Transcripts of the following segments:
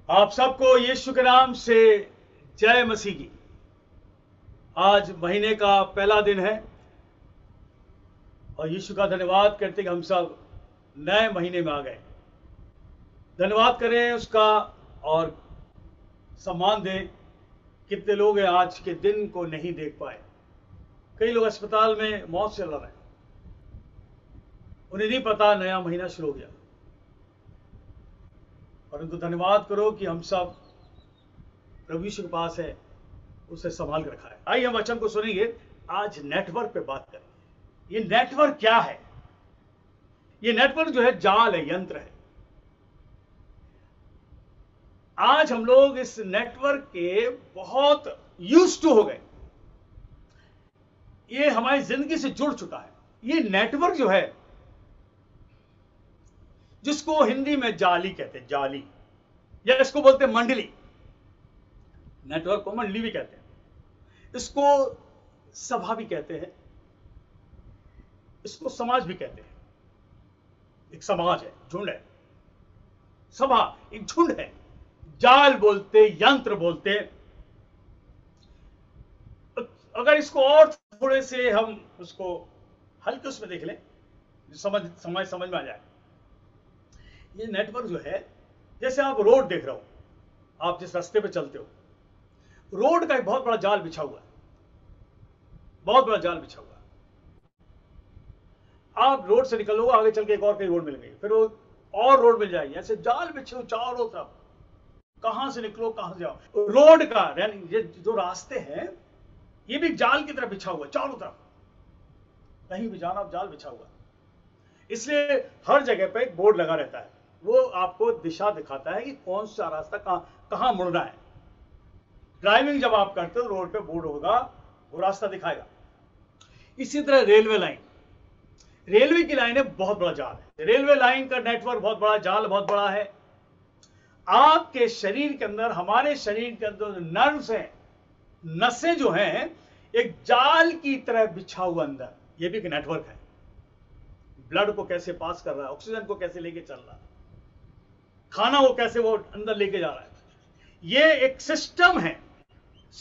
आप सबको यीशु के नाम से जय मसीह की। आज महीने का पहला दिन है और यीशु का धन्यवाद करते कि हम सब नए महीने में आ गए। धन्यवाद करें उसका और सम्मान दें। कितने लोग हैं आज के दिन को नहीं देख पाए। कई लोग अस्पताल में मौत से लड़ रहे हैं, उन्हें नहीं पता नया महीना शुरू हो गया। परंतु धन्यवाद करो कि हम सब प्रभु यीशु के पास है, उसे संभाल के रखा है। आइए हम वचन को सुनेंगे। आज नेटवर्क पे बात करेंगे। ये नेटवर्क क्या है? ये नेटवर्क जो है जाल है, यंत्र है। आज हम लोग इस नेटवर्क के बहुत यूज टू हो गए। ये हमारी जिंदगी से जुड़ चुका है। ये नेटवर्क जो है, जिसको हिंदी में जाली कहते हैं, जाली, या इसको बोलते हैं मंडली। नेटवर्क को मंडली भी कहते हैं, इसको सभा भी कहते हैं, इसको समाज भी कहते हैं। एक समाज है, झुंड है। सभा एक झुंड है। जाल बोलते, यंत्र बोलते। अगर इसको और थोड़े से हम उसको हल्के उसमें देख लें, समझ में आ जाए। ये नेटवर्क जो है, जैसे आप रोड देख रहे हो, आप जिस रास्ते पे चलते हो, रोड का एक बहुत बड़ा जाल बिछा हुआ है, बहुत बड़ा जाल बिछा हुआ है। आप रोड से निकलोगे, आगे चल के एक और कहीं रोड मिल गई, फिर वो और रोड मिल जाएगी। ऐसे जाल बिछे हो चारों तरफ, कहां से निकलो कहां से जाओ। रोड का ये जो रास्ते हैं, ये भी जाल की तरफ बिछा हुआ है चारों तरफ। कहीं भी जाना, जाल बिछा हुआ। इसलिए हर जगह पे एक बोर्ड लगा रहता है, वो आपको दिशा दिखाता है कि कौन सा रास्ता कहां मुड़ना है। ड्राइविंग जब आप करते हो, रोड पे बोर्ड होगा, वो रास्ता दिखाएगा। इसी तरह रेलवे लाइन, रेलवे की लाइनें बहुत बड़ा जाल है। रेलवे लाइन का नेटवर्क बहुत बड़ा, जाल बहुत बड़ा है। आपके शरीर के अंदर, हमारे शरीर के अंदर नर्व्स हैं, नसें जो हैं, एक जाल की तरह बिछा हुआ अंदर, ये भी एक नेटवर्क है। ब्लड को कैसे पास कर रहा है, ऑक्सीजन को कैसे लेके चल रहा है, खाना वो कैसे वो अंदर लेके जा रहा है। ये एक सिस्टम है,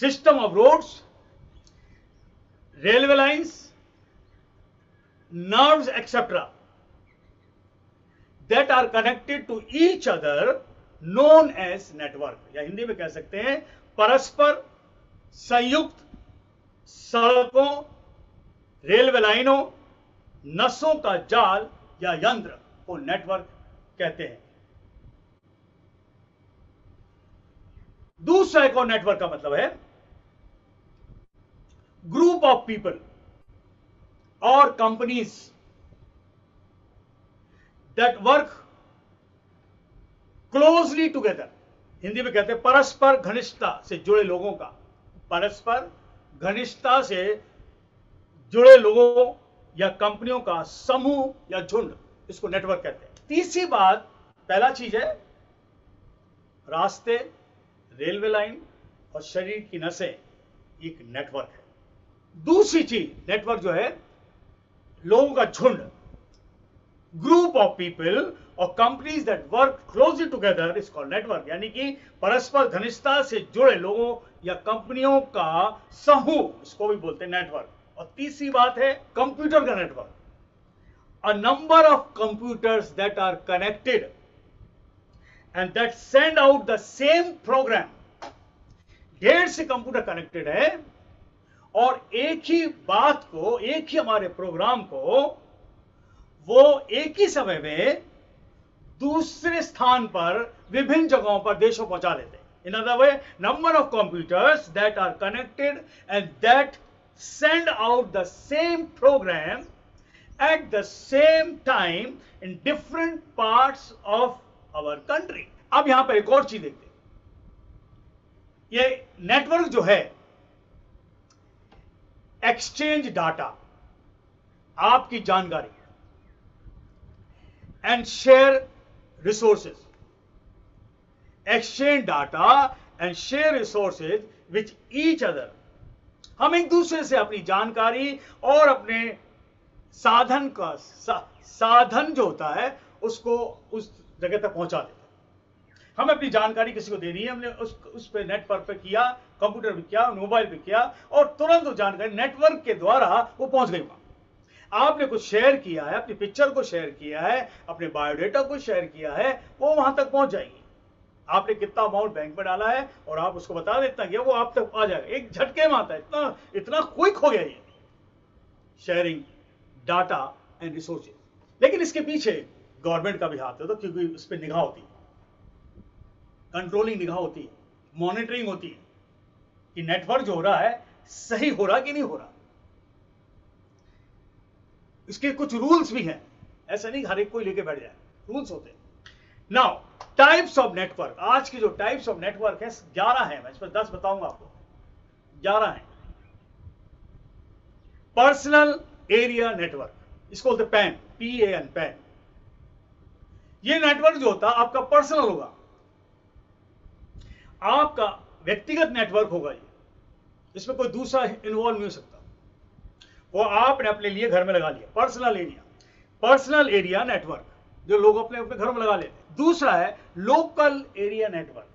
system of roads, railway lines, nerves etc. that are connected to each other known as network, या हिंदी में कह सकते हैं परस्पर संयुक्त सड़कों, रेलवे लाइनों, नसों का जाल या यंत्र को नेटवर्क कहते हैं। दूसरा एक और नेटवर्क का मतलब है ग्रुप ऑफ पीपल और companies that work closely together. Hindi में कहते हैं परस्पर घनिष्ठता से जुड़े लोगों का, परस्पर घनिष्ठता से जुड़े लोगों या कंपनियों का समूह या झुंड, इसको नेटवर्क कहते हैं। तीसरी बात, पहला चीज है रास्ते, रेलवे लाइन और शरीर की नसें, एक नेटवर्क है। दूसरी चीज, नेटवर्क जो है लोगों का झुंड, ग्रुप ऑफ पीपल और companies that work closely together is called network, यानी कि परस्पर घनिष्ठता से जुड़े लोगों या कंपनियों का समूह, इसको भी बोलते हैं नेटवर्क। और तीसरी बात है कंप्यूटर का network, a number of computers that are connected and that send out the same program. ढेर से कंप्यूटर कनेक्टेड है और एक ही बात को, एक ही हमारे प्रोग्राम को वो एक ही समय में दूसरे स्थान पर, विभिन्न जगहों पर, देशों पहुंचा देते हैं। In other way, number of computers that are connected and that send out the same program at the same time in different parts of our country. अब यहां पर एक और चीज देखते हैं। ये नेटवर्क जो है, एक्सचेंज डाटा, आपकी जानकारी, and share resources, exchange data and share resources which each other. हम एक दूसरे से अपनी जानकारी और अपने साधन साधन जो होता है उसको उस जगह तक पहुंचा देते हैं। हमें अपनी जानकारी किसी को देनी है, हमने उस पे नेटवर्क पे किया, कंप्यूटर पे किया, मोबाइल पे किया, और तुरंत वो जानकारी नेटवर्क के द्वारा वो पहुंच गई वहां। आपने कुछ शेयर किया है, अपनी पिक्चर को शेयर किया है, अपने बायोडेटा को शेयर किया है, वो वहां तक पहुंच जाएगी। आपने कितना अमाउंट बैंक में डाला है और आप उसको बता देता कि वो आप तक आ जाएगा, एक झटके में आता है। इतना इतना क्विक हो गया ये शेयरिंग डाटा एंड रिसोर्सेज। लेकिन इसके पीछे गवर्नमेंट का भी हाथ है, तो क्योंकि उस पर निगाह होती है, कंट्रोलिंग निगाह होती है, मॉनिटरिंग होती है कि नेटवर्क जो हो रहा है सही हो रहा कि नहीं हो रहा। इसके कुछ रूल्स भी हैं, ऐसा नहीं हर एक कोई लेके बैठ जाए, रूल्स होते हैं। नाउ टाइप्स ऑफ नेटवर्क, आज की जो टाइप्स ऑफ नेटवर्क है 11 है, मैं इस पर 10 बताऊंगा आपको। 11 है। पर्सनल एरिया नेटवर्क, इसको बोलते पैन, PAN, पैन। ये नेटवर्क जो होता है आपका पर्सनल होगा, आपका व्यक्तिगत नेटवर्क होगा ये, इसमें कोई दूसरा इन्वॉल्व नहीं हो सकता, वो आपने अपने लिए घर में लगा लिया। पर्सनल एरिया नेटवर्क जो लोग अपने अपने घरों में लगा लेते हैं। दूसरा है लोकल एरिया नेटवर्क,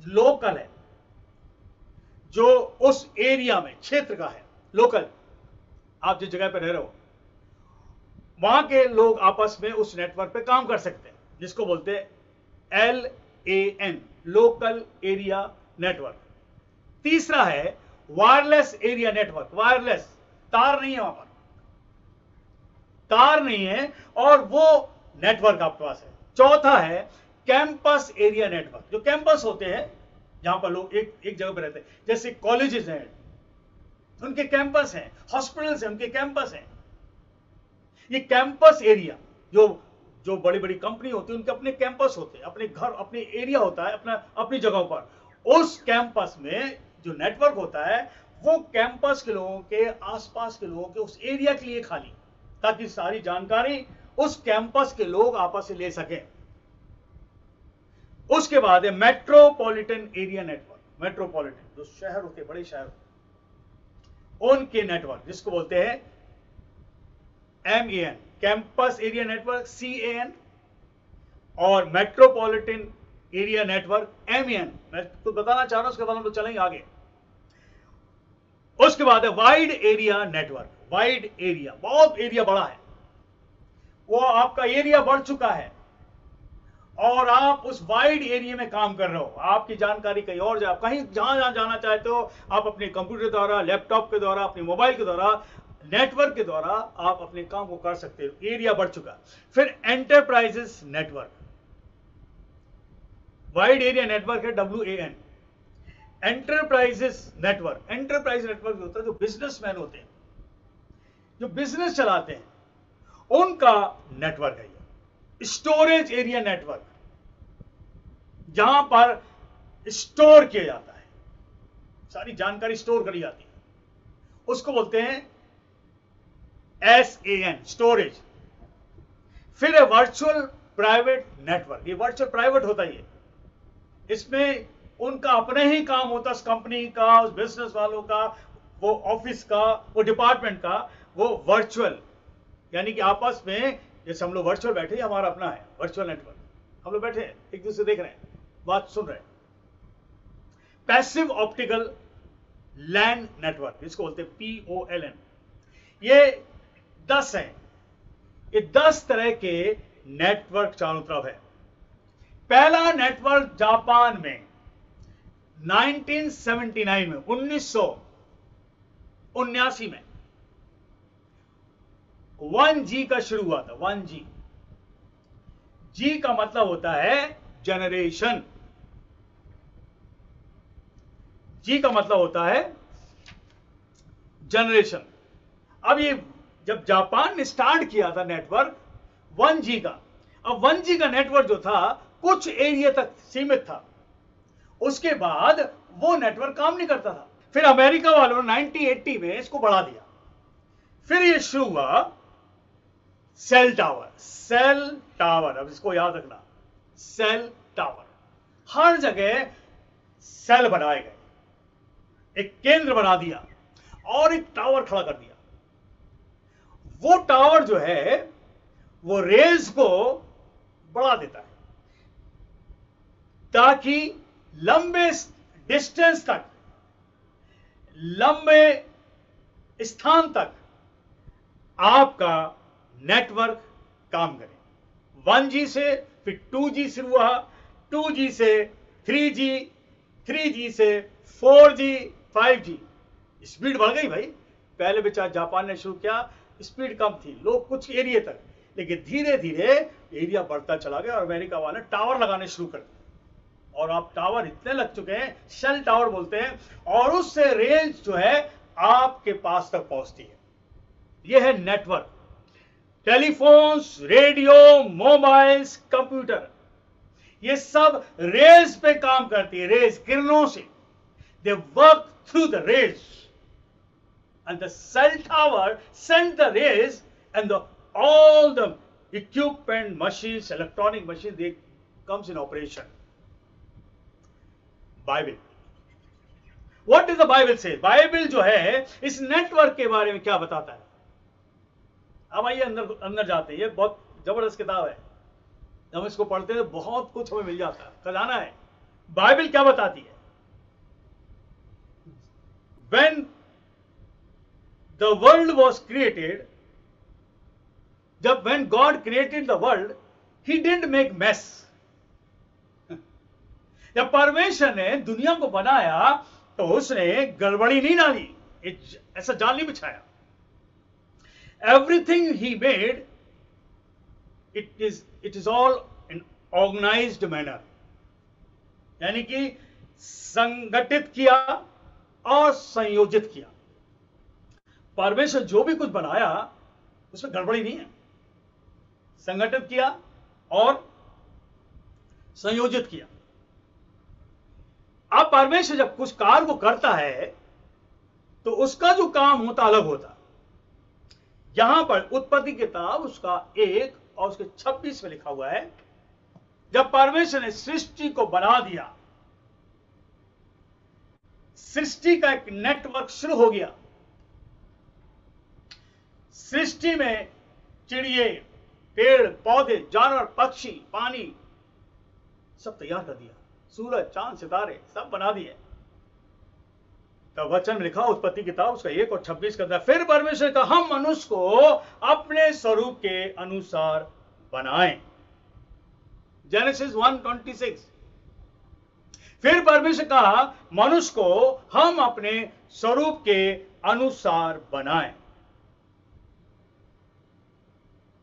लोकल है जो उस एरिया में, क्षेत्र का है, लोकल, आप जिस जगह पर रह रहे हो वहां के लोग आपस में उस नेटवर्क पे काम कर सकते हैं, जिसको बोलते हैं LAN, लोकल एरिया नेटवर्क। तीसरा है वायरलेस एरिया नेटवर्क, वायरलेस, तार नहीं है, वहां पर तार नहीं है और वो नेटवर्क आपके पास है। चौथा है कैंपस एरिया नेटवर्क, जो कैंपस होते हैं जहां पर लोग एक जगह पर रहते हैं, जैसे कॉलेजेस हैं उनके कैंपस हैं, हॉस्पिटल्स हैं उनके कैंपस हैं। ये कैंपस एरिया, जो बड़ी बड़ी कंपनी होती है उनके अपने कैंपस होते हैं, अपने घर, अपने एरिया होता है, अपनी जगहों पर। उस कैंपस में जो नेटवर्क होता है वो कैंपस के लोगों के, आसपास के लोगों के, उस एरिया के लिए खाली, ताकि सारी जानकारी उस कैंपस के लोग आपस से ले सकें। उसके बाद है मेट्रोपॉलिटन एरिया नेटवर्क, मेट्रोपॉलिटन जो शहर होते हैं, बड़े शहर, उनके नेटवर्क, जिसको बोलते हैं MAN, campus area network CAN, और मेट्रोपॉलिटन एरिया नेटवर्क MAN। मैं कुछ बताना चाह रहा हूं, उसके बाद हम लोग चलेंगे आगे। उसके बाद है wide area network, wide area, बहुत एरिया बड़ा है, वो आपका एरिया बढ़ चुका है और आप उस वाइड एरिया में काम कर रहे हो, आपकी जानकारी कहीं और जाए, कहीं जहां जाना चाहते हो आप अपने कंप्यूटर द्वारा, लैपटॉप के द्वारा, अपने मोबाइल के द्वारा, नेटवर्क के द्वारा आप अपने काम को कर सकते हो, एरिया बढ़ चुका। फिर enterprises network, wide area network है WAN। Enterprises network, enterprise network होता है जो बिजनेसमैन होते हैं, जो बिजनेस चलाते हैं, उनका नेटवर्क है ये। स्टोरेज एरिया नेटवर्क, जहां पर स्टोर किया जाता है, सारी जानकारी स्टोर करी जाती है, उसको बोलते हैं SAN, स्टोरेज। फिर है वर्चुअल प्राइवेट नेटवर्क, ये वर्चुअल प्राइवेट होता है, इसमें उनका अपने ही काम होता है, उस कंपनी का, उस बिजनेस वालों का, वो ऑफिस का, वो डिपार्टमेंट का, वो वर्चुअल, यानी कि आपस में जैसे हम लोग वर्चुअल बैठे, हमारा अपना है वर्चुअल नेटवर्क, हम लोग बैठे एक दूसरे देख रहे हैं, बात सुन रहे हैं। पैसिव ऑप्टिकल लैन नेटवर्क, इसको बोलते हैं POLN। ये 10 हैं, ये 10 तरह के नेटवर्क चारों तरफ है। पहला नेटवर्क जापान में 1979 में, 1979 में 1G का शुरू हुआ था। 1G, G का मतलब होता है जनरेशन, G का मतलब होता है जनरेशन। अब ये जब जापान ने स्टार्ट किया था नेटवर्क 1G का, अब 1G का नेटवर्क जो था कुछ एरिया तक सीमित था, उसके बाद वो नेटवर्क काम नहीं करता था। फिर अमेरिका वालों ने 1980 में इसको बढ़ा दिया। फिर ये शुरू हुआ सेल टावर, सेल टावर, अब इसको याद रखना, सेल टावर, हर जगह सेल बनाए गए, एक केंद्र बना दिया और एक टावर खड़ा कर दिया। वो टावर जो है वो रेज को बढ़ा देता है, ताकि लंबे डिस्टेंस तक, लंबे स्थान तक आपका नेटवर्क काम करे। 1G से फिर 2G शुरू हुआ, 2G से 3G, 3G से 4G, 5G, स्पीड बढ़ गई भाई। पहले बेचारा जापान ने शुरू किया, स्पीड कम थी, लोग कुछ एरिया तक, लेकिन धीरे धीरे एरिया बढ़ता चला गया और अमेरिका वाले टावर लगाने शुरू कर दिए। और अब टावर इतने लग चुके हैं, सेल टावर बोलते हैं, और उससे रेंज जो है आपके पास तक पहुंचती है। यह है network. Telephones, radio, mobiles, computer, ये सब रेज पे काम करती है, रेज, किरणों से। They work through the rays and the cell tower send the rays and all the equipment, machines, electronic machines, they comes in operation. Bible. What does the Bible say? Bible जो है इस network के बारे में क्या बताता है? अब आइए अंदर अंदर जाते हैं। ये बहुत जबरदस्त किताब है, हम इसको पढ़ते हैं तो बहुत कुछ हमें मिल जाता है, खजाना है। बाइबल क्या बताती है? When the world was created, जब when God created the world, he didn't make mess. जब परमेश्वर ने दुनिया को बनाया तो उसने गड़बड़ी नहीं डाली, ऐसा जाल नहीं बिछाया। Everything he made, it is all in organized manner, यानी कि संगठित किया और संयोजित किया। परमेश्वर जो भी कुछ बनाया उसमें गड़बड़ी नहीं है, संगठित किया और संयोजित किया। अब परमेश्वर जब कुछ कार्य को करता है तो उसका जो काम होता अलग होता। यहां पर उत्पत्ति किताब उसका 1 और उसके 26 में लिखा हुआ है, जब परमेश्वर ने सृष्टि को बना दिया, सृष्टि का एक नेटवर्क शुरू हो गया। सृष्टि में चिड़िए, पेड़ पौधे, जानवर, पक्षी, पानी सब तैयार कर दिया, सूरज, चांद, सितारे सब बना दिए। तब वचन में लिखा, उत्पत्ति किताब उसका 1 और 26 कहता है, फिर परमेश्वर का हम मनुष्य को अपने स्वरूप के अनुसार बनाएं। जेनेसिस 1:26। फिर परमेश्वर कहा मनुष्य को हम अपने स्वरूप के अनुसार बनाएं।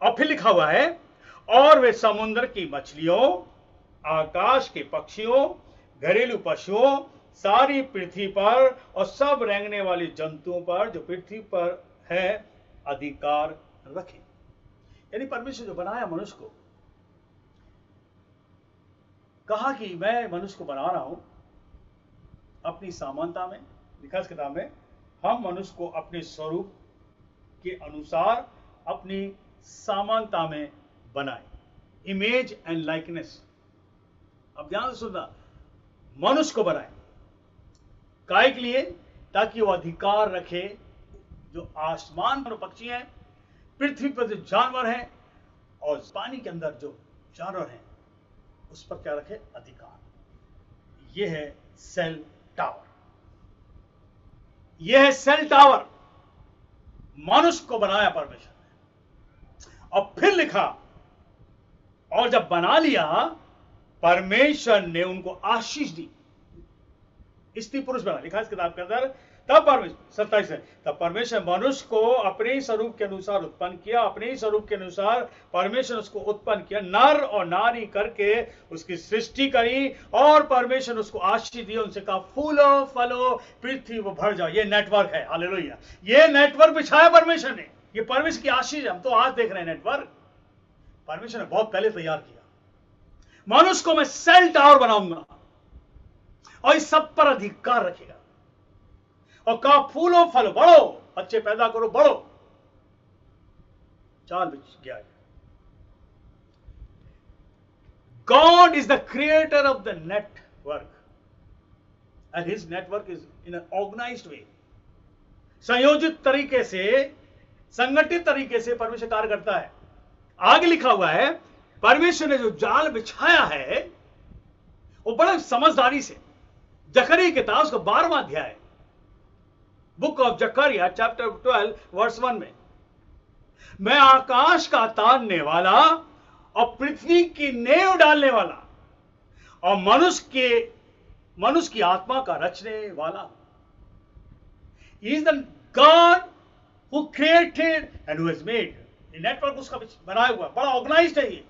और फिर लिखा हुआ है, और वे समुद्र की मछलियों, आकाश के पक्षियों, घरेलू पशुओं, सारी पृथ्वी पर और सब रेंगने वाले जंतुओं पर जो पृथ्वी पर है अधिकार रखें। यानी परमेश्वर जो बनाया मनुष्य को, कहा कि मैं मनुष्य को बना रहा हूं अपनी समानता में। लिखा इस किताब में, हम मनुष्य को अपने स्वरूप के अनुसार अपनी समानता में बनाए। Image and likeness. अब ध्यान से सुनना, मनुष्य को बनाए काय के लिए? ताकि वो अधिकार रखे जो आसमान पर पक्षी हैं, पृथ्वी पर जो जानवर हैं और पानी के अंदर जो जानवर हैं उस पर क्या रखे? अधिकार। यह है सेल टावर। यह है सेल टावर, मनुष्य को बनाया परमेश्वर ने। और फिर लिखा, और जब बना लिया परमेश्वर ने उनको आशीष दी। स्त्री पुरुष बना, लिखा इस किताब के अंदर। तब परमेश्वर 27 है, तब परमेश्वर मनुष्य को अपने ही स्वरूप के अनुसार उत्पन्न किया, अपने ही स्वरूप के अनुसार परमेश्वर उसको उत्पन्न किया, नर और नारी करके उसकी सृष्टि करी। और परमेश्वर उसको आशीष दी, उनसे कहा फूलो फलो पृथ्वी को भर जाओ। ये नेटवर्क है, हालेलुया। ये नेटवर्क बिछाया परमेश्वर ने, ये परमेश्वर की आशीष है। हम तो आज देख रहे हैं नेटवर्क, परमेश्वर ने बहुत पहले तैयार किया। मनुष्य को मैं सेल टावर बनाऊंगा और इस सब पर अधिकार रखेगा। और कहा फूलो फलो, बढ़ो, बच्चे पैदा करो, बढ़ो। चाल बिछ गया। God is the creator of the network and his network is in an organized way. संयोजित तरीके से, संगठित तरीके से परमेश्वर कार्य करता है। आगे लिखा हुआ है, परमेश्वर ने जो जाल बिछाया है वो बड़े समझदारी से, जकरिया किताब उसका 12वां अध्याय, book of Zechariah chapter 12 verse 1 में, मैं आकाश का तानने वाला और पृथ्वी की नींव डालने वाला और मनुष्य की आत्मा का रचने वाला। He is the God who created and who has made। Network उसका बनाया हुआ, बड़ा ऑर्गेनाइज्ड है ये।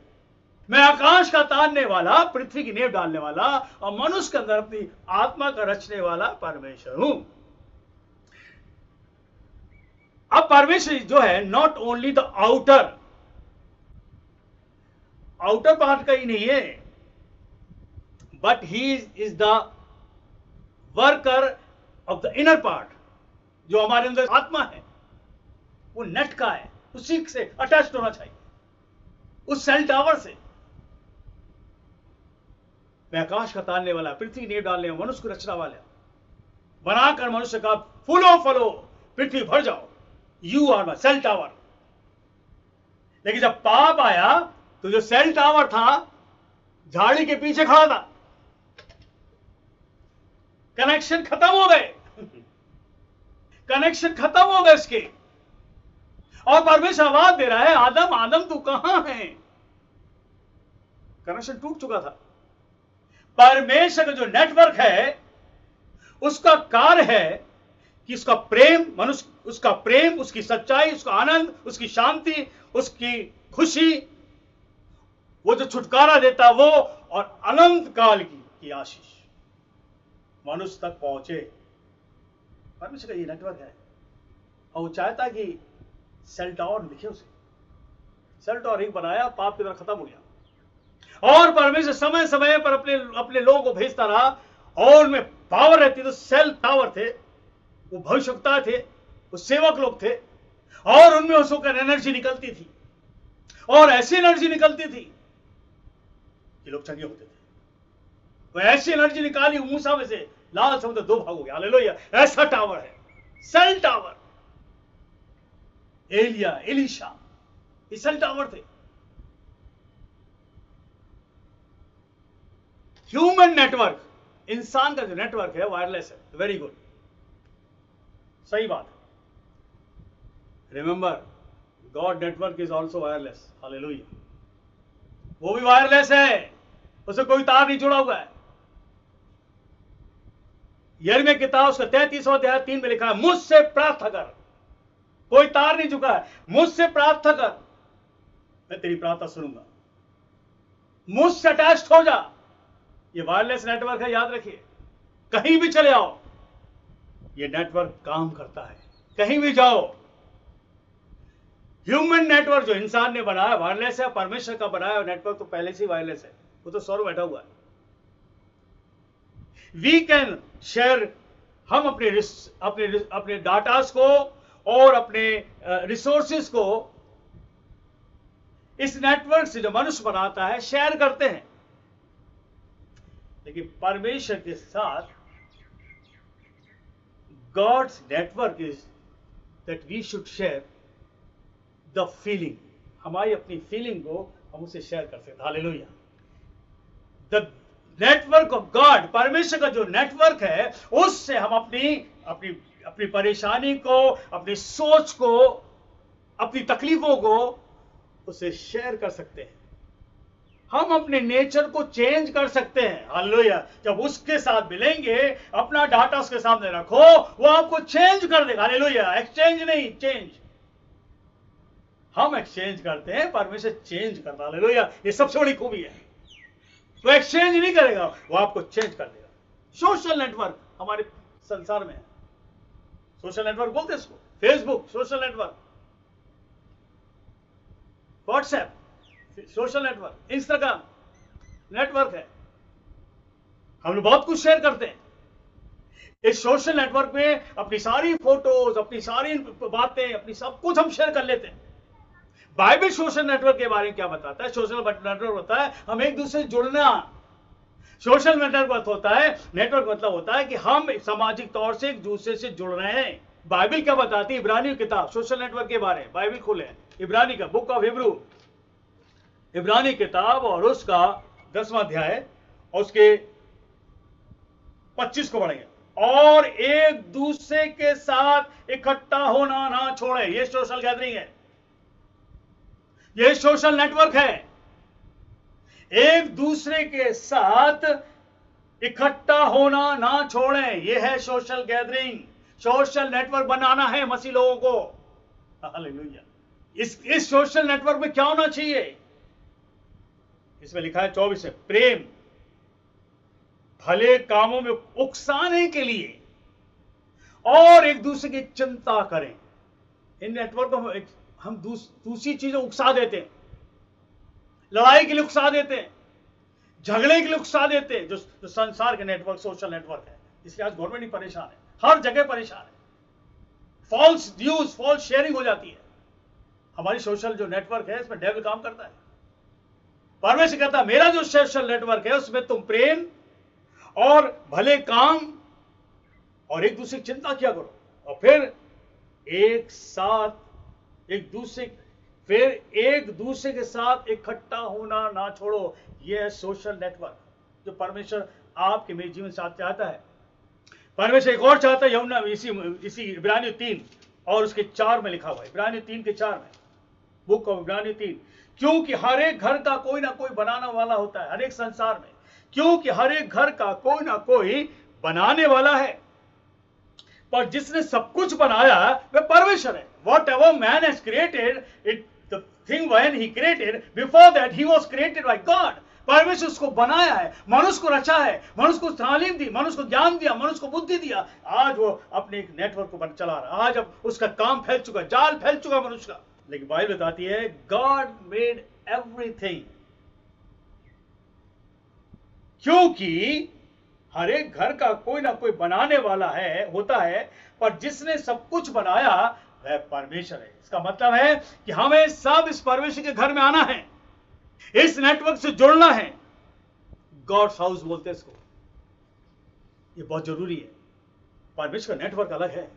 मैं आकाश का तानने वाला, पृथ्वी की नींव डालने वाला और मनुष्य के अंदर अपनी आत्मा का रचने वाला परमेश्वर हूं। अब परमेश्वर जो है, not only the outer part का ही नहीं है, but he is the worker of the inner part. जो हमारे अंदर आत्मा है वो नेट का है, उसी से अटैच होना चाहिए, उस सेल टावर से। मैं आकाश का तानने वाला, पृथ्वी नींव डालने वाला, मनुष्य को रचना वाला, बनाकर मनुष्य का फूलो फलो, पृथ्वी भर जाओ, you are my cell tower. लेकिन जब पाप आया तो जो सेल टावर था झाड़ी के पीछे खड़ा था, कनेक्शन खत्म हो गए, कनेक्शन खत्म हो गए इसके। और परमेश्वर आवाज दे रहा है, आदम आदम तू कहां है? कनेक्शन टूट चुका था। परमेश्वर का जो नेटवर्क है उसका कार्य है कि उसका प्रेम, मनुष्य, उसका प्रेम, उसकी सच्चाई, उसका आनंद, उसकी शांति, उसकी खुशी, वो जो छुटकारा देता वो, और अनंत काल की आशीष मनुष्य तक पहुंचे। परमेश्वर का ये नेटवर्क है और वो चाहता कि सेल टावर लिखे उसे। सेल टावर एक बनाया, पाप की तरह खत्म हो गया। और परमेश्वर समय समय पर अपने लोगों को भेजता रहा और उनमें पावर रहती। तो सेल टावर थे, वो भविष्यवक्ता थे, वो सेवक लोग थे, और उनमें उस होकर एनर्जी निकलती थी, और ऐसी एनर्जी निकलती थी कि लोग चंगे होते थे। वो ऐसी एनर्जी निकाली मूसा में से, लाल समुद्र 2 भाग हो गया। हालेलुया! ऐसा टावर है सेल टावर। एलिया, एलीशा, ये सेल टावर थे। ह्यूमन नेटवर्क, इंसान का जो नेटवर्क है वायरलेस है। वेरी गुड, सही बात है। Remember, God network is also wireless. Hallelujah! वो भी वायरलेस है, उसे कोई तार नहीं जुड़ा हुआ है। यिर्मयाह किताब उसका 33वां अध्याय 3 में लिखा है, मुझसे प्रार्थना कर। कोई तार नहीं झुका है, मुझसे प्रार्थना कर, मैं तेरी प्रार्थना सुनूंगा। मुझसे अटैच हो जा। ये वायरलेस नेटवर्क है, याद रखिए। कहीं भी चले आओ, ये नेटवर्क काम करता है। कहीं भी जाओ, ह्यूमन नेटवर्क जो इंसान ने बनाया वायरलेस है। परमेश्वर का बनाया नेटवर्क तो पहले से ही वायरलेस है, वो तो स्वर्ग बैठा हुआ है। वी कैन शेयर, हम अपने डाटास को और अपने रिसोर्सेस को इस नेटवर्क से जो मनुष्य बनाता है शेयर करते हैं। लेकिन परमेश्वर के साथ God's network is that we should share the feeling. हमारी अपनी फीलिंग को हम उसे शेयर कर सकते हैं। Hallelujah! The network of God, परमेश्वर का जो नेटवर्क है, उससे हम अपनी परेशानी को, अपनी सोच को, अपनी तकलीफों को उसे शेयर कर सकते हैं। हम अपने नेचर को चेंज कर सकते हैं। हालेलुया! जब उसके साथ मिलेंगे, अपना डाटा उसके सामने रखो, वो आपको चेंज कर देगा। हालेलुया! एक्सचेंज नहीं, चेंज। हम एक्सचेंज करते हैं, परमेश्वर चेंज करता है। हालेलुया! ये सबसे बड़ी खूबी है। वो एक्सचेंज नहीं करेगा, वो आपको चेंज कर देगा। सोशल नेटवर्क हमारे संसार में है। सोशल नेटवर्क बोलते हैं इसको। Facebook social network, WhatsApp social network, Instagram network है। हम लोग बहुत कुछ शेयर करते हैं इस सोशल नेटवर्क में। अपनी सारी फोटोज, अपनी सारी बातें, अपनी सब कुछ हम शेयर कर लेते हैं। बाइबल सोशल नेटवर्क के बारे में क्या बताता है? सोशल नेटवर्क होता है हम एक दूसरे से जुड़ना। सोशल नेटवर्क होता है, नेटवर्क मतलब होता है कि हम सामाजिक तौर से एक दूसरे से जुड़ रहे हैं। बाइबल क्या बताती है? इब्रानी किताब सोशल नेटवर्क के बारे में, बाइबल खोले, इब्रानी का बुक ऑफ हिब्रू, इब्रानी किताब और उसका 10वां अध्याय और उसके 25 को पढ़ेंगे, और एक दूसरे के साथ इकट्ठा होना ना छोड़े। ये सोशल गैदरिंग है, ये सोशल नेटवर्क है। एक दूसरे के साथ इकट्ठा होना ना छोड़ें, यह है सोशल गैदरिंग। सोशल नेटवर्क बनाना है मसीह लोगों को। हालेलुया। इस सोशल नेटवर्क में क्या होना चाहिए? इसमें लिखा है 24 में, प्रेम, भले कामों में उकसाने के लिए और एक दूसरे की चिंता करें। इन नेटवर्क में हम दूसरी चीजें उकसा देते हैं, लड़ाई के लिए उकसा देते हैं, झगड़े के लिए उकसा देते हैं, जो संसार के नेटवर्क सोशल नेटवर्क है। इसलिए आज गवर्नमेंट ही परेशान है, हर जगह परेशान है। फॉल्स न्यूज, फॉल्स शेयरिंग हो जाती है। हमारी सोशल जो नेटवर्क है इसमें डेविल काम करता है। परमेश्वर कहता है मेरा जो सोशल नेटवर्क है उसमें तुम प्रेम और भले काम और एक दूसरे की चिंता किया करो, और फिर एक दूसरे के साथ इकट्ठा होना ना छोड़ो। यह है सोशल नेटवर्क जो परमेश्वर आपके मेरे जीवन साथ चाहता है। परमेश्वर एक और चाहता है, यमुना इसी इब्रानियों 3 और उसके 4 में लिखा हुआ है। इब्रानियों 3 के 4 में, बुक ऑफ इब्रानियों 3, क्योंकि हर एक घर का कोई ना कोई बनाने वाला होता है। हर एक संसार में, क्योंकि हर एक घर का कोई ना कोई बनाने वाला है, पर जिसने सब कुछ बनाया वह परमेश्वर है। Whatever man has created, the thing when he created, before that he was created by God. परमेश्वर उसको बनाया है, मनुष्य को रचा है, मनुष्य को तालीम दी, मनुष्य को ज्ञान दिया, मनुष्य को बुद्धि दिया। आज वो अपने एक नेटवर्क को चला रहा है। आज अब उसका काम फैल चुका, जाल फैल चुका मनुष्य का। लेकिन बाइबल बताती है गॉड मेड एवरीथिंग, क्योंकि हर एक घर का कोई ना कोई बनाने वाला होता है, पर जिसने सब कुछ बनाया वह परमेश्वर है। इसका मतलब है कि हमें सब इस परमेश्वर के घर में आना है, इस नेटवर्क से जुड़ना है। गॉड्स हाउस बोलते हैं इसको। ये बहुत जरूरी है। परमेश्वर का नेटवर्क अलग है।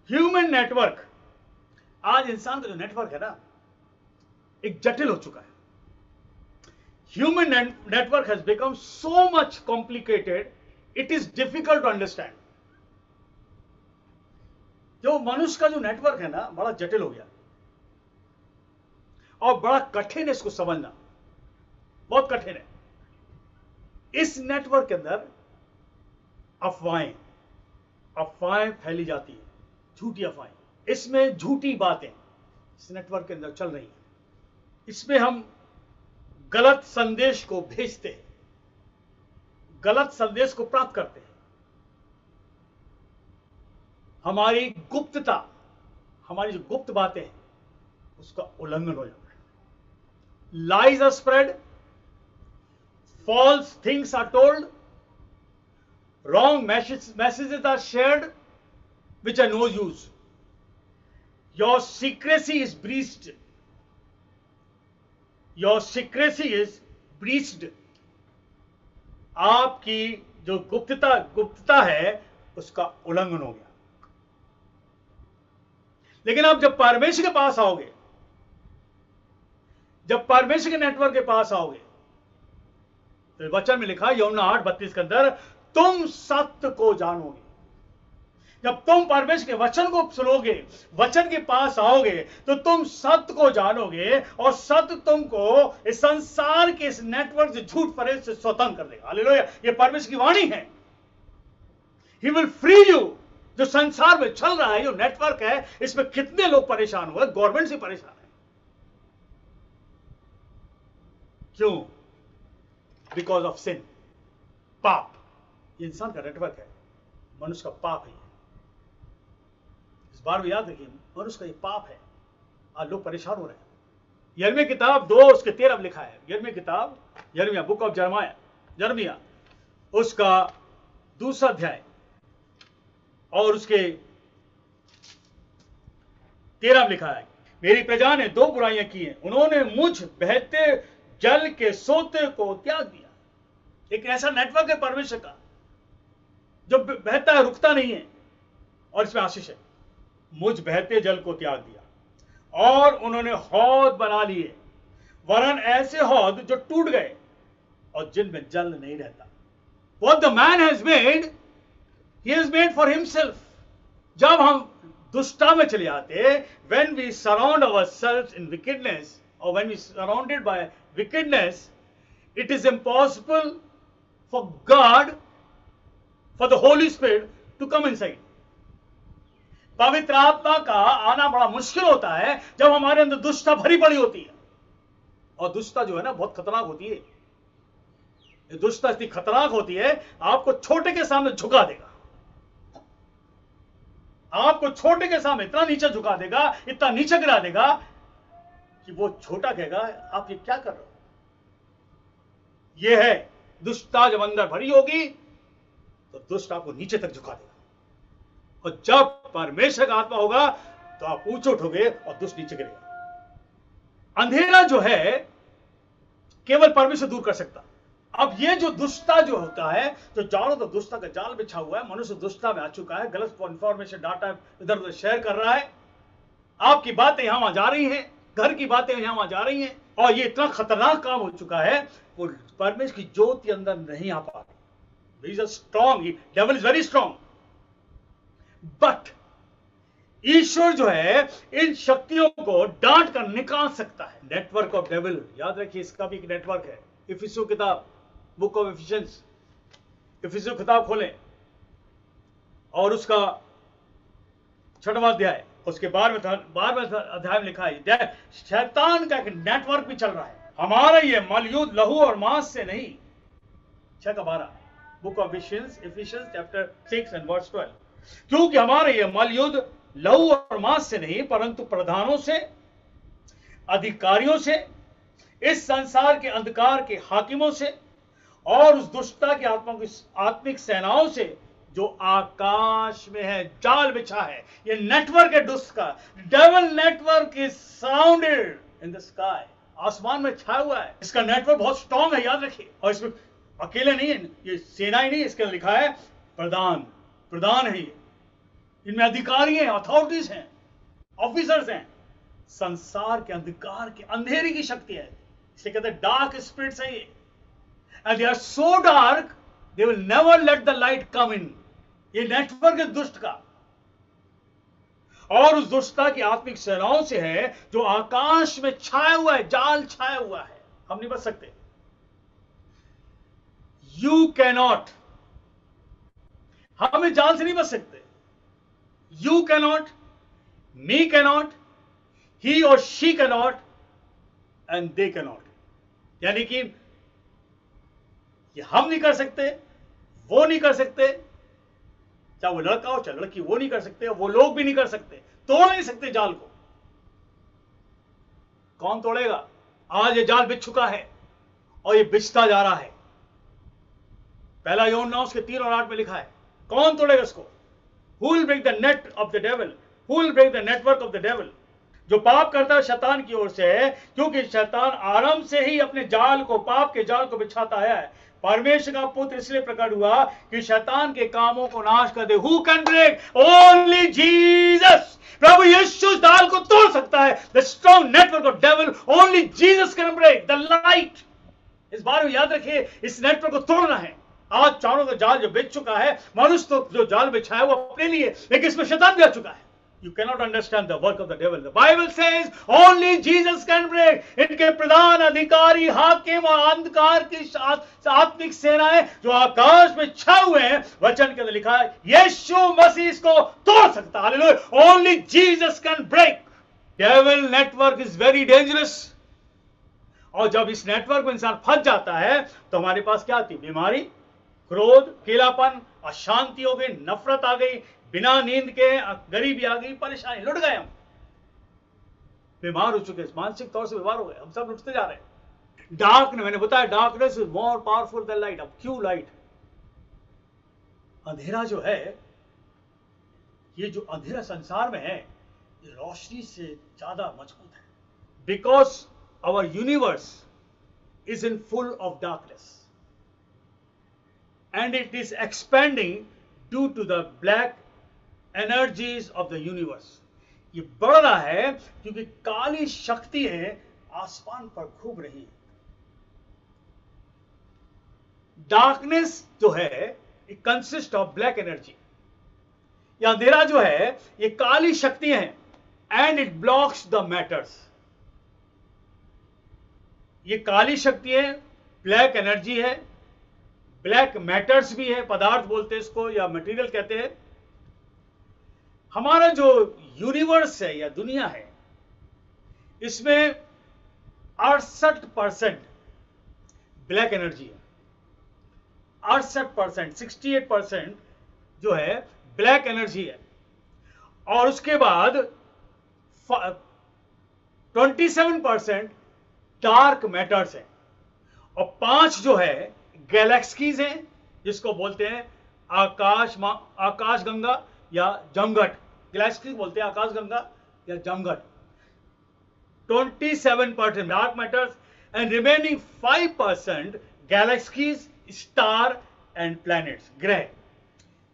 ह्यूमन नेटवर्क, आज इंसान का जो नेटवर्क है ना, एक जटिल हो चुका है। Human network has become so much complicated, it is difficult to understand. जो मनुष्य का जो नेटवर्क है ना, बड़ा जटिल हो गया और बड़ा कठिन है इसको समझना, बहुत कठिन है। इस नेटवर्क के अंदर अफवाहें फैली जाती है, झूठी अफवाहें, इसमें झूठी बातें इस नेटवर्क के अंदर चल रही हैं। इसमें हम गलत संदेश को भेजते हैं, गलत संदेश को प्राप्त करते हैं। हमारी गुप्तता, हमारी जो गुप्त बातें हैं उसका उल्लंघन हो जाता है। Lies are spread, false things are told, wrong messages are shared which are no use. Your secrecy is breached. Your secrecy is breached. आपकी जो गुप्तता है उसका उल्लंघन हो गया। लेकिन आप जब परमेश्वर के पास आओगे, जब परमेश्वर के नेटवर्क के पास आओगे, तो वचन में लिखा है यूहन्ना 8:32 के अंदर, तुम सत्य को जानोगे। जब तुम परमेश्वर के वचन को सुनोगे, वचन के पास आओगे, तो तुम सत्य को जानोगे और सत्य तुमको इस संसार के इस नेटवर्क से, झूठ फरेब से स्वतंत्र कर देगा। हालेलुया। ये परमेश्वर की वाणी है। He will free you. जो संसार में चल रहा है, जो नेटवर्क है, इसमें कितने लोग परेशान हुए, गवर्नमेंट से परेशान है। क्यों? बिकॉज ऑफ सिन, पाप। ये इंसान का नेटवर्क है, मनुष्य का पाप है। इस बार भी याद रखिए, मनुष्य का ये पाप है। आज लोग परेशान हो रहे हैं। यिर्मयाह किताब 2 उसके 13 में लिखा है। यिर्मयाह बुक ऑफ यिर्मयाह उसका 2 अध्याय और उसके 13 में लिखा है, मेरी प्रजा ने 2 बुराइयां की हैं। उन्होंने मुझ बहते जल के सोते को त्याग दिया। एक ऐसा नेटवर्क है परमेश्वर का जो बहता है, रुकता नहीं है, और इसमें आशीष है। मुझ बहते जल को त्याग दिया और उन्होंने हौद बना लिए, वरन ऐसे हौद जो टूट गए, और जिनमें जल नहीं रहता। What the man has made, he has made for himself. जब हम दुष्टता में चले आते, when we surround ourselves in wickedness, or when we surrounded by wickedness, it is impossible for God, for the Holy Spirit to come inside. पवित्र आत्मा का आना बड़ा मुश्किल होता है जब हमारे अंदर दुष्टता भरी पड़ी होती है। और दुष्टता जो है ना बहुत खतरनाक होती है। ये दुष्टता इतनी खतरनाक होती है, आपको छोटे के सामने झुका देगा। आपको छोटे के सामने इतना नीचे झुका देगा, इतना नीचे गिरा देगा कि वो छोटा कहेगा आप ये क्या कर रहे हो। ये है दुष्टता जब अंदर भरी होगी तो दुष्ट आपको नीचे तक झुका देगा, और जब परमेश्वर का आत्मा होगा तो आप ऊंचे उठोगे और दुष्ट नीचे गिरेगा। अंधेरा जो है केवल परमेश्वर दूर कर सकता। अब ये जो दुष्टता जो होता है, जो चारों तो दुष्टता का जाल बिछा हुआ है, मनुष्य दुष्टता में आ चुका है, गलत इंफॉर्मेशन डाटा इधर उधर शेयर कर रहा है, आपकी बातें यहां वहां जा रही हैं, घर की बातें यहां वहां जा रही हैं, और ये इतना खतरनाक काम हो चुका है, वो परमेश्वर की ज्योति अंदर नहीं आ पा रही। He is strong, devil is very strong, but ईश्वर जो है इन शक्तियों को डांट कर निकाल सकता है। नेटवर्क ऑफ डेविल, याद रखिए इसका भी एक नेटवर्क है। इफिसियों किताब, बुक ऑफ एफिशिएंस, इफिसियों किताब खोलें और उसका 6वां अध्याय, उसके 12वें अध्याय में लिखा है शैतान का एक नेटवर्क भी चल रहा है। हमारा ये मलयुद्ध लहू और मांस से नहीं। 6:12, book of Ephesians chapter 6 and verse 12। क्योंकि हमारा ये मलयुद्ध लहू और मांस से नहीं परंतु प्रधानों से, अधिकारियों से, इस संसार के अंधकार के हाकिमों से और उस दुष्टता की आत्मिक सेनाओं से जो आकाश में है। जाल बिछा है, ये नेटवर्क है दुष्ट का। Devil network is surrounded in the sky, आसमान में छाया हुआ है। इसका नेटवर्क बहुत स्ट्रांग है, याद रखिए। और इसमें अकेले नहीं है, ये सेना ही नहीं, इसके लिखा है प्रधान है ये, इनमें अधिकारी हैं, अथॉरिटीज हैं, ऑफिसर्स हैं। संसार के अंधकार के अंधेरी की शक्ति है, इसे कहते हैं डार्क स्पिरिट्स हैं ये। And they are so dark they will never let the light come in. ये नेटवर्क है दुष्ट का, और उस दुष्टता की आत्मिक सेनाओं से है जो आकाश में छाया हुआ है, जाल छाया हुआ है। हम नहीं बच सकते। यू कैनॉट, हम इस जाल से नहीं बच सकते। यू कैनॉट, मी कैनॉट, ही और she cannot, and they cannot. यानी कि ये हम नहीं कर सकते, वो नहीं कर सकते, चाहे वो लड़का हो चाहे लड़की, वो नहीं कर सकते, वो लोग भी नहीं कर सकते, तोड़ नहीं सकते जाल को। कौन तोड़ेगा? आज ये जाल बिछ चुका है और ये बिछता जा रहा है। पहला यूहन्ना उसके 3 और 8 में लिखा है। कौन तोड़ेगा इसको? Who will break the net of the devil? Who will break the network of the devil? जो पाप करता है शैतान की ओर से है, क्योंकि शैतान आरंभ से ही अपने जाल को, पाप के जाल को बिछाता है। परमेश्वर का पुत्र इसलिए प्रकट हुआ कि शैतान के कामों को नाश कर दे। Who can break? Only Jesus. प्रभु यीशु जाल को तोड़ सकता है। The strong network of devil, only Jesus can break the light. इस बारे में याद रखिए, इस नेटवर्क को तोड़ना है। आज चारों का जाल जो बिछ चुका है, मनुष्य तो जो जाल बिछाया वो अपने लिए, लेकिन इसमें शैतान भी आ चुका है। You cannot understand the work of the devil. The Bible says only Jesus can break. इनके प्रधान, अधिकारी, हाकिम और अंधकार की आत्मिक सेनाएं जो आकाश में छाए हुए हैं, वचन के अंदर लिखा है यीशु मसीह इसको तोड़ सकता है। Hallelujah. Only Jesus can break. Devil network is very dangerous. और जब इस नेटवर्क में इंसान फंस जाता है तो हमारे पास क्या आती है? बीमारी, क्रोध, अकेलापन, अशांति हो गई, नफरत आ गई, बिना नींद के गरीबी आ गई, परेशानी, लुट गए हम, बीमार हो चुके, मानसिक तौर से बीमार हो गए, हम सब लुटते जा रहे हैं। डार्कनेस, मैंने बताया darkness is more powerful than light. अब क्यों लाइट? अंधेरा जो है, ये जो अंधेरा संसार में है, ये रोशनी से ज्यादा मजबूत है। Because our universe is in full of darkness and it is expanding due to the black energies of the universe. ये बढ़ रहा है क्योंकि काली शक्तियां आसमान पर घूम रही है। डार्कनेस जो है it consist of black energy. ये अंधेरा जो है ये काली शक्तियां हैं and it blocks the matters. ये काली शक्तियां ब्लैक एनर्जी है, ब्लैक मैटर्स भी है, पदार्थ बोलते हैं इसको या मटेरियल कहते हैं। हमारा जो यूनिवर्स है या दुनिया है इसमें 68% ब्लैक एनर्जी है। 68%, 68% जो है ब्लैक एनर्जी है, और उसके बाद 27% डार्क मैटर्स है, और 5 जो है गैलेक्सीज हैं जिसको बोलते हैं आकाश गंगा या जमघट। गैलेक्सी बोलते हैं आकाश गंगा या जमघट। 27% dark matters and remaining 5% galaxies, star and planets, ग्रह।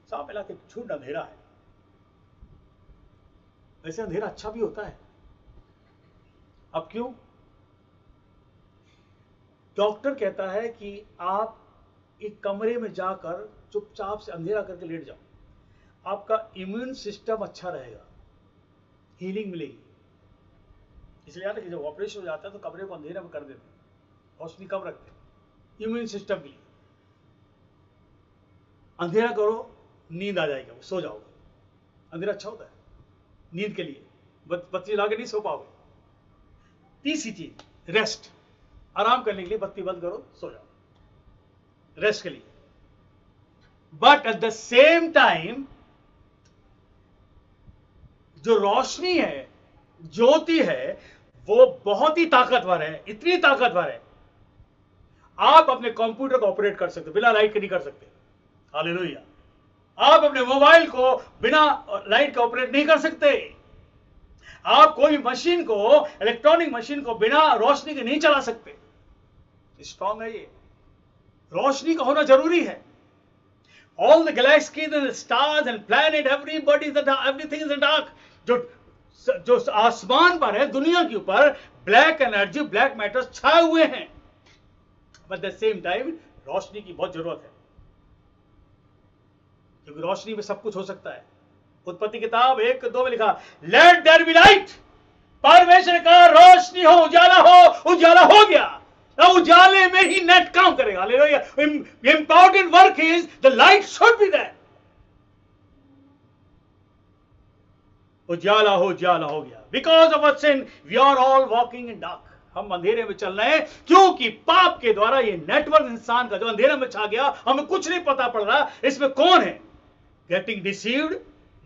साफ मिला के झूठ अंधेरा है। वैसे अंधेरा अच्छा भी होता है। अब क्यों? डॉक्टर कहता है कि आप एक कमरे में जाकर चुपचाप से अंधेरा करके लेट जाओ, आपका इम्यून सिस्टम अच्छा रहेगा, हीलिंग मिलेगी। इसलिए याद है कि जब ऑपरेशन हो जाता है तो कमरे को अंधेरा में कर देते हैं, रोशनी कम रखते हैं इम्यून सिस्टम के लिए। अंधेरा करो, नींद आ जाएगी, सो जाओगे। अंधेरा अच्छा होता है नींद के लिए, बत्ती ला के नहीं सो पाओगे। तीसरी चीज रेस्ट, आराम करने के लिए बत्ती बंद करो, सो जाओ, रेस्ट के लिए। But at the same time जो रोशनी है, ज्योति है, वो बहुत ही ताकतवर है, इतनी ताकतवर है आप अपने कंप्यूटर को ऑपरेट कर सकते हो, बिना लाइट के नहीं कर सकते। हालेलुया। आप अपने मोबाइल को बिना लाइट के ऑपरेट नहीं कर सकते। आप कोई मशीन को, इलेक्ट्रॉनिक मशीन को बिना रोशनी के नहीं चला सकते। स्ट्रॉन्ग है ये, रोशनी का होना जरूरी है। All the galaxies and the stars and planet, everybody is the dark, everything is the dark. जो आसमान पर है, दुनिया के ऊपर ब्लैक एनर्जी, ब्लैक मैटर्स छाए हुए हैं। बट द सेम टाइम रोशनी की बहुत जरूरत है, क्योंकि रोशनी में सब कुछ हो सकता है। उत्पत्ति किताब 1:2 में लिखा, लेट देयर बी लाइट। परमेश्वर का रोशनी हो, उजाला हो, उजाला हो गया। उजाले में ही नेट काम करेगा। Hallelujah. Important work is the light should be there. उजाला हो गया। Because of our sin we are all walking in dark. हम अंधेरे में चल रहे हैं क्योंकि पाप के द्वारा ये नेटवर्क इंसान का जो अंधेरे में छा गया, हमें कुछ नहीं पता पड़ रहा इसमें कौन है। गेटिंग डिसीव्ड,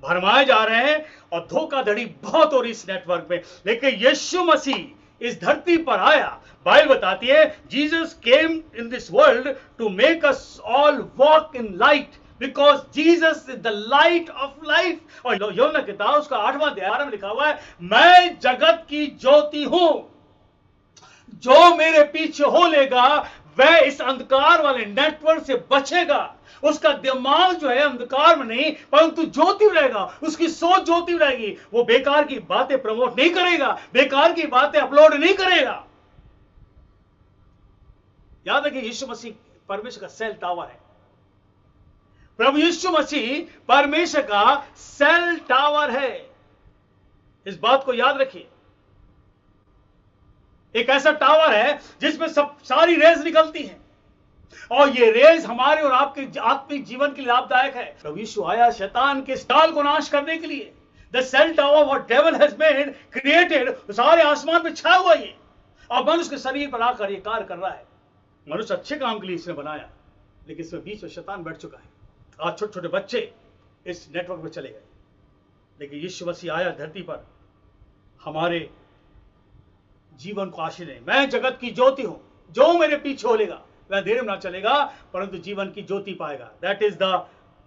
भरमाए जा रहे हैं, और धोखाधड़ी बहुत हो रही इस नेटवर्क में। लेकिन यीशु मसीह इस धरती पर आया। बाइबल बताती है Jesus came in this world to make us all walk in light, because Jesus is the light of life. और योना किताब उसका 8वां अध्याय में लिखा हुआ है, मैं जगत की ज्योति हूं, जो मेरे पीछे हो लेगा वह इस अंधकार वाले नेटवर्क से बचेगा। उसका दिमाग जो है अंधकार में नहीं परंतु ज्योति में रहेगा, उसकी सोच ज्योति में रहेगी। वो बेकार की बातें प्रमोट नहीं करेगा, बेकार की बातें अपलोड नहीं करेगा। याद है कि यीशु मसीह परमेश्वर का सेल टावर है। प्रभु यीशु मसीह परमेश्वर का सेल टावर है। इस बात को याद रखिए। एक ऐसा टावर है जिसमें सब सारी रेज निकलती हैं, और ये रेज हमारे और आपके आत्मिक जीवन के लिए लाभदायक है। प्रभु यीशु आया शैतान के जाल को नाश करने के लिए। The cell tower what devil has made, created, सारे आसमान पे छाया हुआ ये, और मनुष्य के शरीर पर आकर ये कार्य कर रहा है। मनुष्य अच्छे काम के लिए इसने बनाया, लेकिन इसमें बीच में शैतान बैठ चुका है। आज छोटे छोटे बच्चे इस नेटवर्क में चले गए, लेकिन यीशु मसीह आया धरती पर हमारे जीवन को आशीष देने। मैं जगत की ज्योति हूं, जो मेरे पीछे होलेगा वह अंधेरे में ना चलेगा परंतु जीवन की ज्योति पाएगा। That is the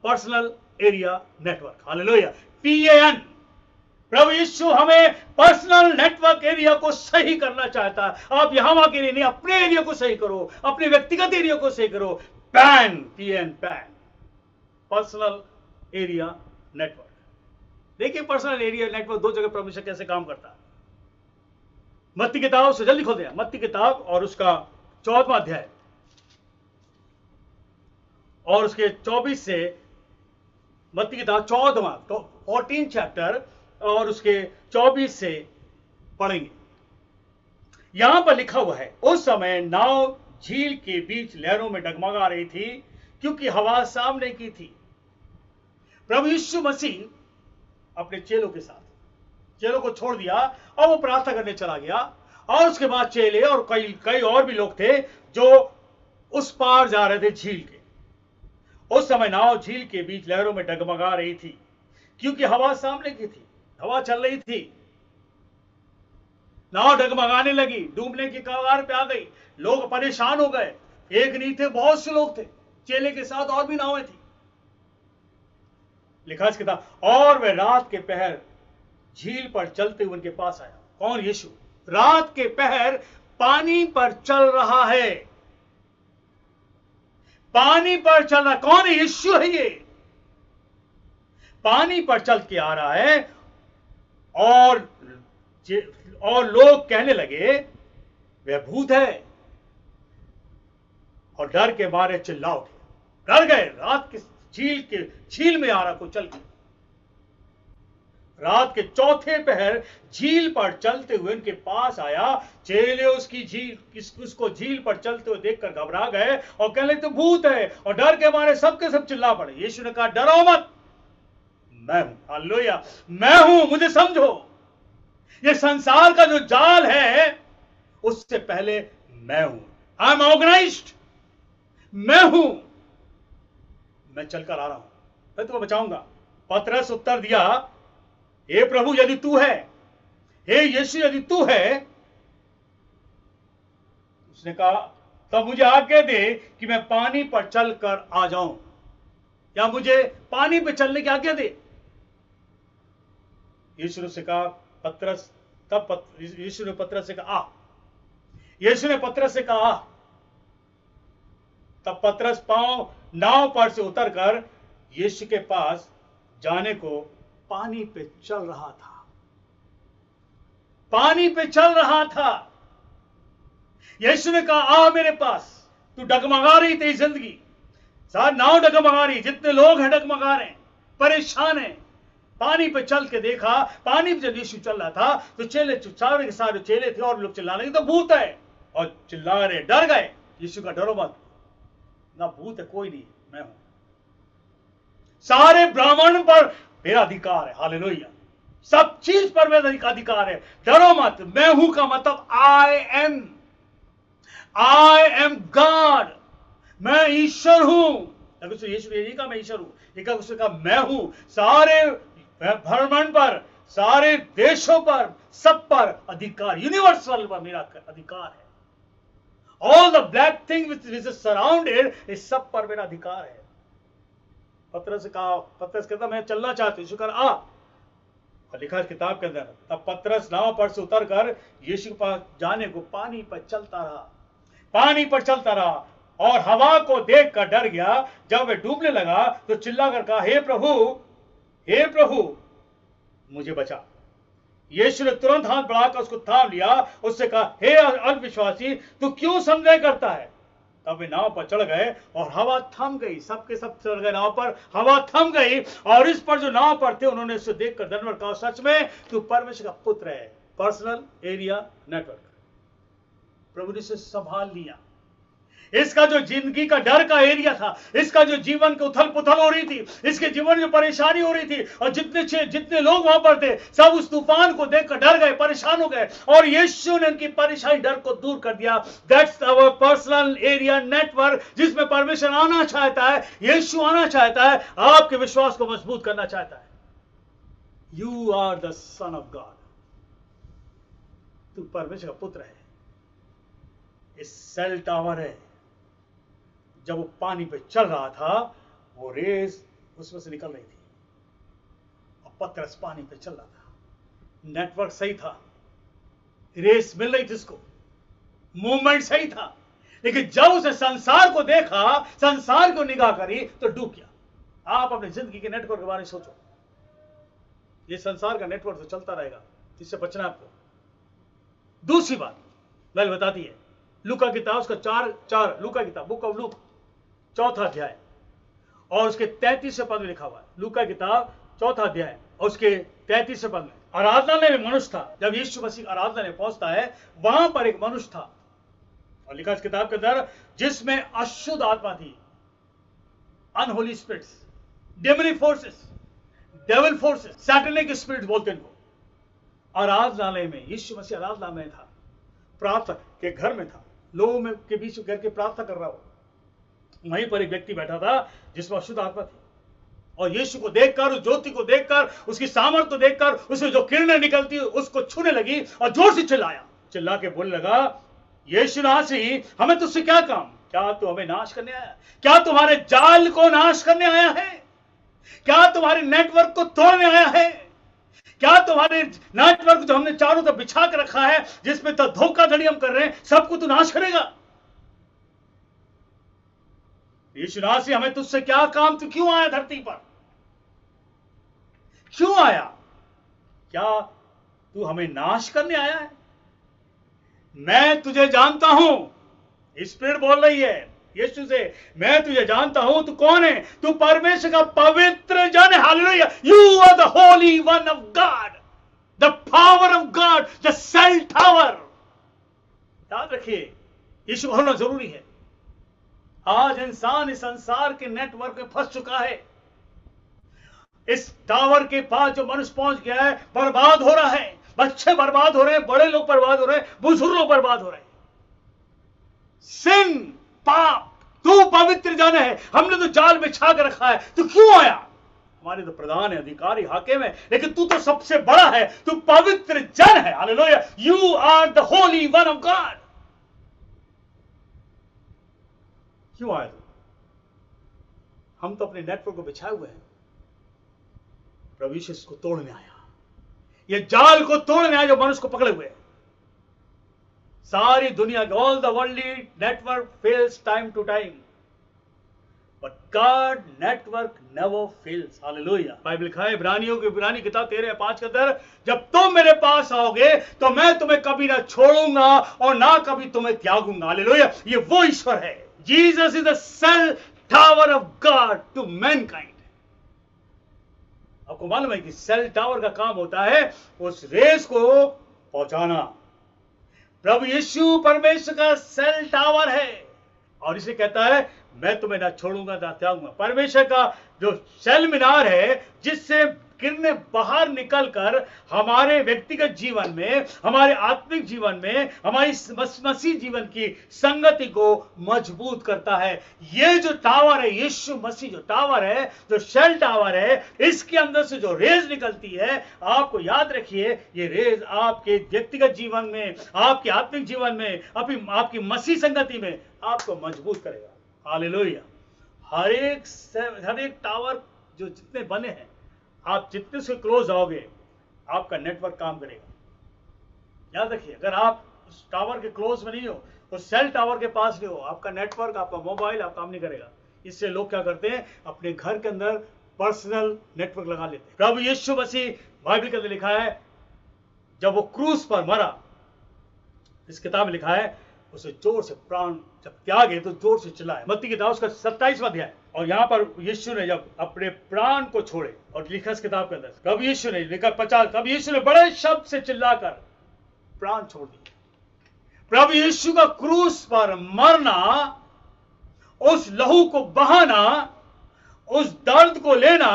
personal area network. Hallelujah. PAN। प्रभु यीशु हमें पर्सनल नेटवर्क एरिया को सही करना चाहता है। आप यहां के लिए नहीं, अपने एरिया को सही करो, अपने व्यक्तिगत एरिया को सही करो। PAN, personal area network. देखिए पर्सनल एरिया नेटवर्क दो जगह परमेश्वर कैसे काम करता है। मत्ती किताब से जल्दी खोल दिया, मत्ती किताब और उसका 14वां अध्याय। और उसके 24 से, मत्ती की किताब 14वां तो 14 चैप्टर और उसके 24 से पढ़ेंगे। यहां पर लिखा हुआ है, उस समय नाव झील के बीच लहरों में डगमगा रही थी क्योंकि हवा सामने की थी। प्रभु यीशु मसीह अपने चेलों के साथ, चेलों को छोड़ दिया और वो प्रार्थना करने चला गया, और उसके बाद चेले और कई कई और भी लोग थे जो उस पार जा रहे थे झील के। उस समय नाव झील के बीच लहरों में डगमगा रही थी क्योंकि हवा सामने की थी, हवा चल रही थी। नाव डगमगाने लगी, डूबने की कगार पे आ गई, लोग परेशान हो गए। एक नहीं थे, बहुत से लोग थे, चेले के साथ और भी नावें थी। लिखा इस किताब, और वह रात के पहर झील पर चलते हुए उनके पास आया। कौन? यीशु। रात के पहर पानी पर चल रहा है, पानी पर चल रहा। कौन है? यीशु है। ये पानी पर चल के आ रहा है, और लोग कहने लगे वह भूत है, और डर के मारे चिल्ला उठे, डर गए। रात के झील में आ रहा को चल के, रात के चौथे पहर झील पर चलते हुए उनके पास आया। चेले उसको झील पर चलते हुए देखकर घबरा गए और कहने लगे तो भूत है, और डर के मारे सबके सब चिल्ला पड़े। यीशु ने कहा, डरो मत, मैं हूं। हालेलुया, मैं हूं, मुझे समझो। ये संसार का जो जाल है उससे पहले मैं हूं। आई एम ऑर्गेनाइज्ड, मैं हूं, मैं चलकर आ रहा हूं, मैं तुम्हें बचाऊंगा। पतरस उत्तर दिया, हे प्रभु यदि तू है, हे यीशु यदि तू है, उसने कहा, तब मुझे आज्ञा दे कि मैं पानी पर चलकर आ जाऊं, या मुझे पानी पर चलने की आज्ञा दे। यीशु ने से कहा, पतरस, तब यीशु ने पतरस से कहा, आ। यीशु ने पतरस से कहा, तब पतरस पांव नाव पर से उतरकर यीशु के पास जाने को पानी पे चल रहा था, पानी पे चल रहा था। यीशु ने कहा, आ मेरे पास। तू डगमगा रही तेरी जिंदगी, साथ नाव डगमगा रही, जितने लोग हैं डगमगा रहे हैं, परेशान हैं। पानी पे चल के देखा, पानी पे जब यीशु चल रहा था तो चेले, सारे के सारे चेले थे और लोग चिल्ला रहे तो भूत है, और चिल्ला रहे, डर गए। यीशु का, डरो मत, ना भूत है, कोई नहीं, मैं हूं। सारे ब्राह्मण पर मेरा अधिकार है। हालेलुया, सब चीज पर मेरा अधिकार है। डरो मत, मैं हूं का मतलब आई एम गॉड, मैं ईश्वर हूं। अगर यीशु ने यही कहा मैं ईश्वर हूं, एक उसने कहा मैं हूं। सारे ब्रह्मांड पर, सारे देशों पर, सब पर अधिकार, यूनिवर्सल पर मेरा अधिकार है। All the black thing which is surrounded, इस सब पर मेरा अधिकार है। पतरस कहता मैं चलना चाहता हूं, आ। और लिखा है किताब के अंदर, तब पतरस नाव पर से उतरकर यीशु के पास जाने को पानी पर चलता रहा, पानी पर चलता रहा, और हवा को देखकर डर गया। जब वह डूबने लगा तो चिल्लाकर कहा, हे प्रभु मुझे बचा। यीशु ने तुरंत हाथ बढ़ाकर उसको थाम लिया, उससे कहा, हे अविश्वासी, तू क्यों संदेह करता है? तब वे नाव पर चढ़ गए और हवा थम गई। सबके सब चढ़ गए नाव पर, हवा थम गई, और इस पर जो नाव पर थे उन्होंने उससे देखकर धन्यवाद कहा, सच में तू परमेश्वर का पुत्र है। पर्सनल एरिया नेटवर्क, प्रभु ने इसे संभाल लिया। इसका जो जिंदगी का डर का एरिया था, इसका जो जीवन की उथल पुथल हो रही थी, इसके जीवन में परेशानी हो रही थी, और जितने लोग वहां पर थे सब उस तूफान को देखकर डर गए, परेशान हो गए, और यीशु ने उनकी परेशानी, डर को दूर कर दिया। That's our personal area network, जिसमें परमेश्वर आना चाहता है, यीशु आना चाहता है, आपके विश्वास को मजबूत करना चाहता है। You are the son of God, तू परमेश्वर का पुत्र है। इस सेल टावर है, जब वो पानी पे चल रहा था, वो रेस उसमें से निकल रही थी, और पतरस पानी पे चल रहा था। नेटवर्क सही था, रेस मिल रही थी उसको, मूवमेंट सही था, लेकिन जब उसने संसार को देखा, संसार को निगाह करी, तो डूब गया। आप अपनी जिंदगी के नेटवर्क के बारे में सोचो। ये संसार का नेटवर्क तो चलता रहेगा, इससे बचना आपको। दूसरी बात बाइबल बताती है, लूका किताब उसका 4 लूका किताब, बुक ऑफ लूक, 4 अध्याय, और उसके 33वें पद में लिखा हुआ है, लूका की किताब 4 अध्याय और उसके 33वें पद में, आराधनालय में मनुष्य था। जब यीशु मसीह आराधनालय में पहुंचता है, वहां पर एक मनुष्य था, और लिखा इस किताब के अंदर, जिसमें अशुद्ध आत्मा थी, unholy spirits, demonic forces, devil forces, satanic spirit बोलते हैं इनको। आराधनालय में यीशु मसीह आराधनालय में था, प्रार्थना के घर में था, लोगों में के बीच घर के प्रार्थना कर रहा हो। वहीं पर एक व्यक्ति बैठा था जिसमें अशुद्ध आत्मा थी, और यीशु को देखकर, उस ज्योति को देखकर, उसकी सामर्थ्य को देखकर, उसमें जो किरणें निकलती उसको छूने लगी और जोर से चिल्लाया, चिल्ला के बोलने लगा, यीशु नासरी, हमें तुझसे क्या काम? क्या तू हमें नाश करने आया? क्या तुम्हारे जाल को नाश करने आया है? क्या तुम्हारे नेटवर्क को तोड़ने आया है? क्या तुम्हारे नेटवर्क जो हमने चारों तरफ बिछा कर रखा है, जिसमें तो धोखाधड़ी हम कर रहे हैं, सबको तू नाश करेगा? यीशु नासरी, हमें तुझसे क्या काम? तू क्यों आया धरती पर? क्यों आया? क्या तू हमें नाश करने आया है? मैं तुझे जानता हूं। स्पिरिट बोल रही है यीशु से, मैं तुझे जानता हूं, तू कौन है? तू परमेश्वर का पवित्र जन है। Hallelujah. You are the holy one of God, the power of God, the cell tower. याद रखिए, यीशु होना जरूरी है। आज इंसान इस संसार के नेटवर्क में फंस चुका है। इस टावर के पास जो मनुष्य पहुंच गया है, बर्बाद हो रहा है। बच्चे बर्बाद हो रहे हैं, बड़े लोग बर्बाद हो रहे हैं, बुजुर्ग लोग बर्बाद हो रहे हैं। सिन, पाप, तू पवित्र जन है, हमने तो जाल बिछा कर रखा है, तू क्यों आया? हमारे तो प्रधान है, अधिकारी, हाकिम है, लेकिन तू तो सबसे बड़ा है, तू पवित्र जन है। Hallelujah. You are the holy one of God. क्यों आया तू? हम तो अपने नेटवर्क को बिछाए हुए हैं। प्रभु यीशु इसको तोड़ने आया, ये जाल को तोड़ने आया जो मनुष्य को पकड़े हुए। सारी दुनिया के all the worldly network fails time to time, but God network never fails. Hallelujah. Bible लिखा है इब्रानियों की इब्रानी किताब 13:5 के अंदर, जब तुम मेरे पास आओगे तो मैं तुम्हें कभी ना छोड़ूंगा और ना कभी तुम्हें त्यागूंगा। हालेलुया। ये वो ईश्वर है। Jesus is the cell tower of God to mankind. आपको मालूम है कि सेल टावर का काम होता है उस रेस को पहुंचाना। प्रभु यीशु परमेश्वर का सेल टावर है, और इसे कहता है, मैं तुम्हें ना छोड़ूंगा ना त्यागूंगा। परमेश्वर का जो सेल मीनार है, जिससे किरणें बाहर निकलकर हमारे व्यक्तिगत जीवन में, हमारे आत्मिक जीवन में, हमारी मसीह जीवन की संगति को मजबूत करता है। ये जो टावर है, यीशु मसीह जो टावर है, जो सेल टावर है, इसके अंदर से जो रेज निकलती है, आपको याद रखिए, ये रेज आपके व्यक्तिगत जीवन में, आपके आत्मिक जीवन में, आपकी मसीह संगति में आपको मजबूत करेगा। हालेलुया। हर एक टावर जो जितने बने हैं, आप जितने से क्लोज आओगे, आपका नेटवर्क काम करेगा। याद रखिए, अगर आप उस टावर के क्लोज में नहीं हो, उस सेल टावर के पास नहीं हो, आपका नेटवर्क, आपका मोबाइल आप काम नहीं करेगा। इससे लोग क्या करते हैं, अपने घर के अंदर पर्सनल नेटवर्क लगा लेते हैं। प्रभु यीशु मसीह, बाइबल के अंदर लिखा है, जब वो क्रूस पर मरा, इस किताब में लिखा है, उसे जोर से प्राण जब त्यागे तो जोर से चिल्लाए। मत्ती की किताब उसका 27वां अध्याय, और यहां पर यीशु ने जब अपने प्राण को छोड़े, और लिखा इस किताब के अंदर, प्रभु यीशु ने लिखा 50, प्रभु यीशु ने बड़े शब्द से चिल्लाकर प्राण छोड़ दिए। प्रभु यीशु का क्रूस पर मरना, उस लहू को बहाना, उस दर्द को लेना,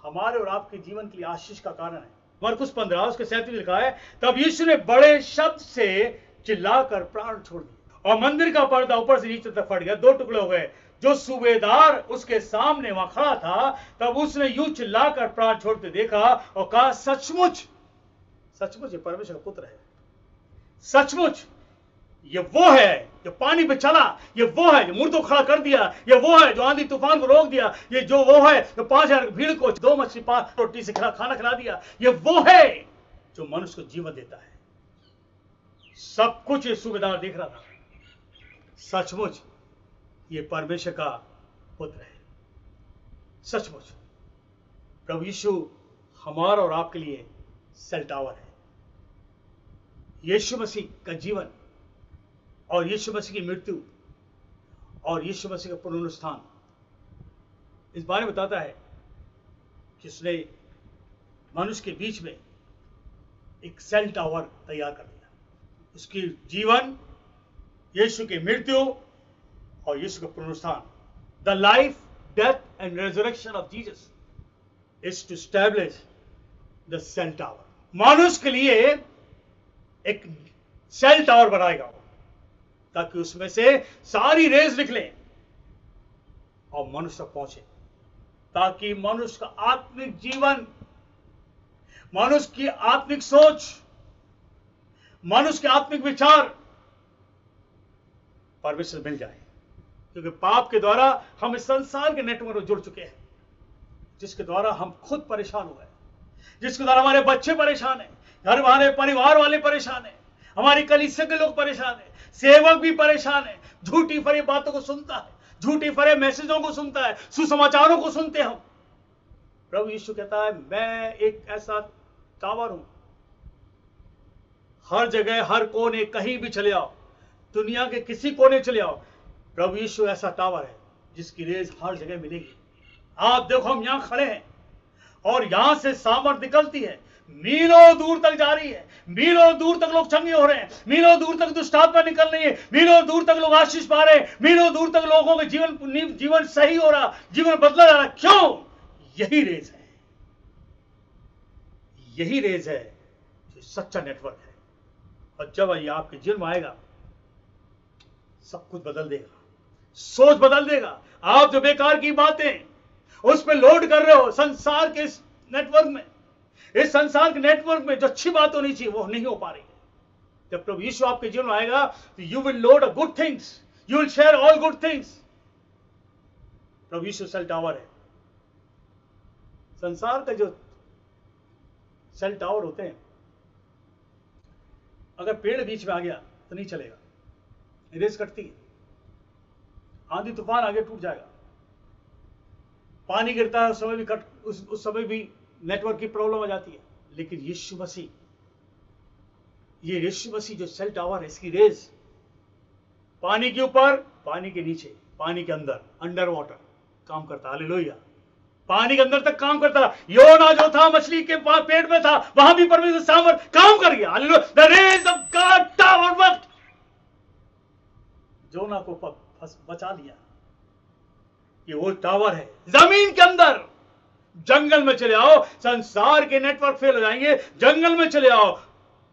हमारे और आपके जीवन के लिए आशीष का कारण है। मरकुस 15 उसके 37 लिखा है, तब यीशु ने बड़े शब्द से चिल्लाकर प्राण छोड़ दिया, और मंदिर का पर्दा ऊपर से नीचे तक फट गया, 2 टुकड़े हो गए। जो सूबेदार उसके सामने वहां खड़ा था, तब उसने यूं चिल्लाकर प्राण छोड़ते देखा और कहा, सचमुच सचमुच ये परमेश्वर का पुत्र है। सचमुच ये वो है जो पानी पे चला, ये वो है जो मुर्दों खड़ा कर दिया, ये वो है जो आंधी तूफान को रोक दिया, ये जो वो है जो 5000 भीड़ को 2 मछली 5 रोटी से खाना खिला दिया, ये वो है जो मनुष्य को जीवन देता है। सब कुछ ये सूबेदार देख रहा था। सचमुच ये परमेश्वर का पुत्र है। सचमुच प्रभु यीशु हमारा और आपके लिए सेल टावर है। यीशु मसीह का जीवन और यीशु मसीह की मृत्यु और यीशु मसीह का पुनरुत्थान इस बारे में बताता है कि उसने मनुष्य के बीच में एक सेल टावर तैयार कर दिया। उसकी जीवन, यीशु की मृत्यु और यीशु का पुनरुत्थान, the life, death and resurrection of Jesus is to establish the cell tower. मनुष्य के लिए एक सेल टावर बनाएगा वो, ताकि उसमें से सारी रेज निकले और मनुष्य तक पहुंचे, ताकि मनुष्य का आत्मिक जीवन, मनुष्य की आत्मिक सोच, मनुष्य के आत्मिक विचार परमेश्वर मिल जाए। क्योंकि पाप के द्वारा हम इस संसार के नेटवर्क में जुड़ चुके हैं, जिसके द्वारा हम खुद परेशान हुए, जिसके द्वारा हमारे बच्चे परेशान हैं, घर वाले, परिवार वाले परेशान हैं, हमारी कलीसिया के लोग परेशान हैं, सेवक भी परेशान है, झूठी फरे बातों को सुनता है, झूठी फरे मैसेजों को सुनता है, सुसमाचारों को सुनते हम। प्रभु यीशु कहता है, मैं एक ऐसा टावर हूं, हर जगह, हर कोने, कहीं भी चले आओ, दुनिया के किसी कोने चले आओ, प्रभु यीशु ऐसा टावर है जिसकी रेज हर जगह मिलेगी। आप देखो, हम यहां खड़े हैं और यहां से सामर्थ निकलती है, मीलों दूर तक जा रही है, मीलों दूर तक लोग चंगे हो रहे हैं, मीलों दूर तक दुष्ट आत्मा निकल रही है, मीलों दूर तक लोग आशीष पा रहे हैं, मीलों दूर तक लोगों के जीवन सही हो रहा, जीवन बदला जा रहा। क्यों? यही रेज है, यही रेज है जो सच्चा नेटवर्क है। और जब ये आपके जीवन में आएगा, सब कुछ बदल देगा, सोच बदल देगा। आप जो बेकार की बातें उस पर लोड कर रहे हो, संसार के इस नेटवर्क में, इस संसार के नेटवर्क में जो अच्छी बात होनी चाहिए वो नहीं हो पा रही है। जब प्रभु यीशु आपके जीवन में आएगा तो you will load a good things, you will share all good things. प्रभु यीशु सेल टावर है। संसार का जो सेल टावर होते हैं, अगर पेड़ बीच में आ गया तो नहीं चलेगा, रेस कटती है, आंधी तूफान आगे टूट जाएगा, पानी गिरता है उस समय भी उस समय भी नेटवर्क की प्रॉब्लम आ जाती है। लेकिन यीशु मसीह, ये यीशु मसीह जो सेल टावर है, इसकी रेस पानी के ऊपर, पानी के नीचे, पानी के अंदर, अंडर वाटर काम करता। हालेलुया। पानी के अंदर तक काम करता। योना जो था मछली के पेट में था, वहां भी परमेश्वर सामर्थ काम कर गया। Hallelujah. The race of God tower work. Jonah को बचा लिया। ये वो टावर है जमीन के अंदर। जंगल में चले आओ, संसार के नेटवर्क फेल हो जाएंगे। जंगल में चले आओ,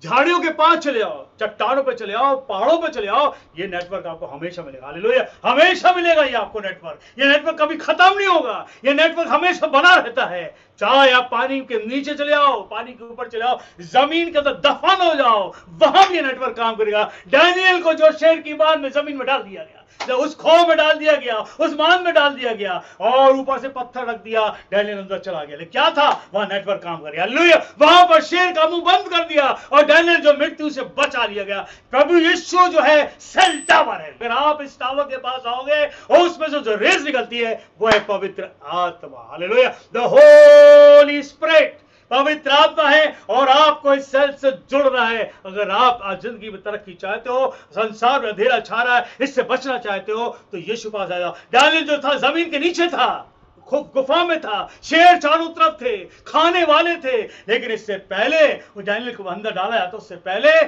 झाड़ियों के पास चले आओ, चट्टानों पे चले आओ, पहाड़ों पे चले आओ, ये नेटवर्क आपको हमेशा मिलेगा। हालेलुया। हमेशा मिलेगा ये आपको नेटवर्क। ये नेटवर्क कभी खत्म नहीं होगा। ये नेटवर्क हमेशा बना रहता है। चाहे आप पानी के नीचे चले आओ, पानी के ऊपर चले आओ, जमीन के अंदर दफन हो जाओ, वहां भी ये नेटवर्क काम करेगा। डैनियल को जो शेर की बात में जमीन में डाल दिया गया, जब उस खो में डाल दिया गया, उस मान में डाल दिया गया और ऊपर से पत्थर रख दिया, डैनियल अंदर चला गया। लेकिन क्या था? वहां नेटवर्क काम कर गया। हालेलुया। वहां पर शेर का मुंह बंद कर दिया और डैनियल जो मृत्यु से बचा लिया गया। प्रभु यीशु जो है सेल टावर है। फिर आप इस टावर के पास आओगे और उसमें से जो रेस निकलती है वो है पवित्र आत्मा। हालेलुया। द होली स्पिरिट पवित्र आत्मा है और आपको इस सेल से जुड़ना है। अगर आप आज जिंदगी में तरक्की चाहते हो, संसार में अंधेरा छा रहा है, इससे बचना चाहते हो, तो यीशु पास आएगा। डैनियल जो था जमीन के नीचे था, खूब गुफा में था, शेर चारों तरफ थे, खाने वाले थे, लेकिन इससे पहले वो डैनियल को अंदर डाला जाता, उससे पहले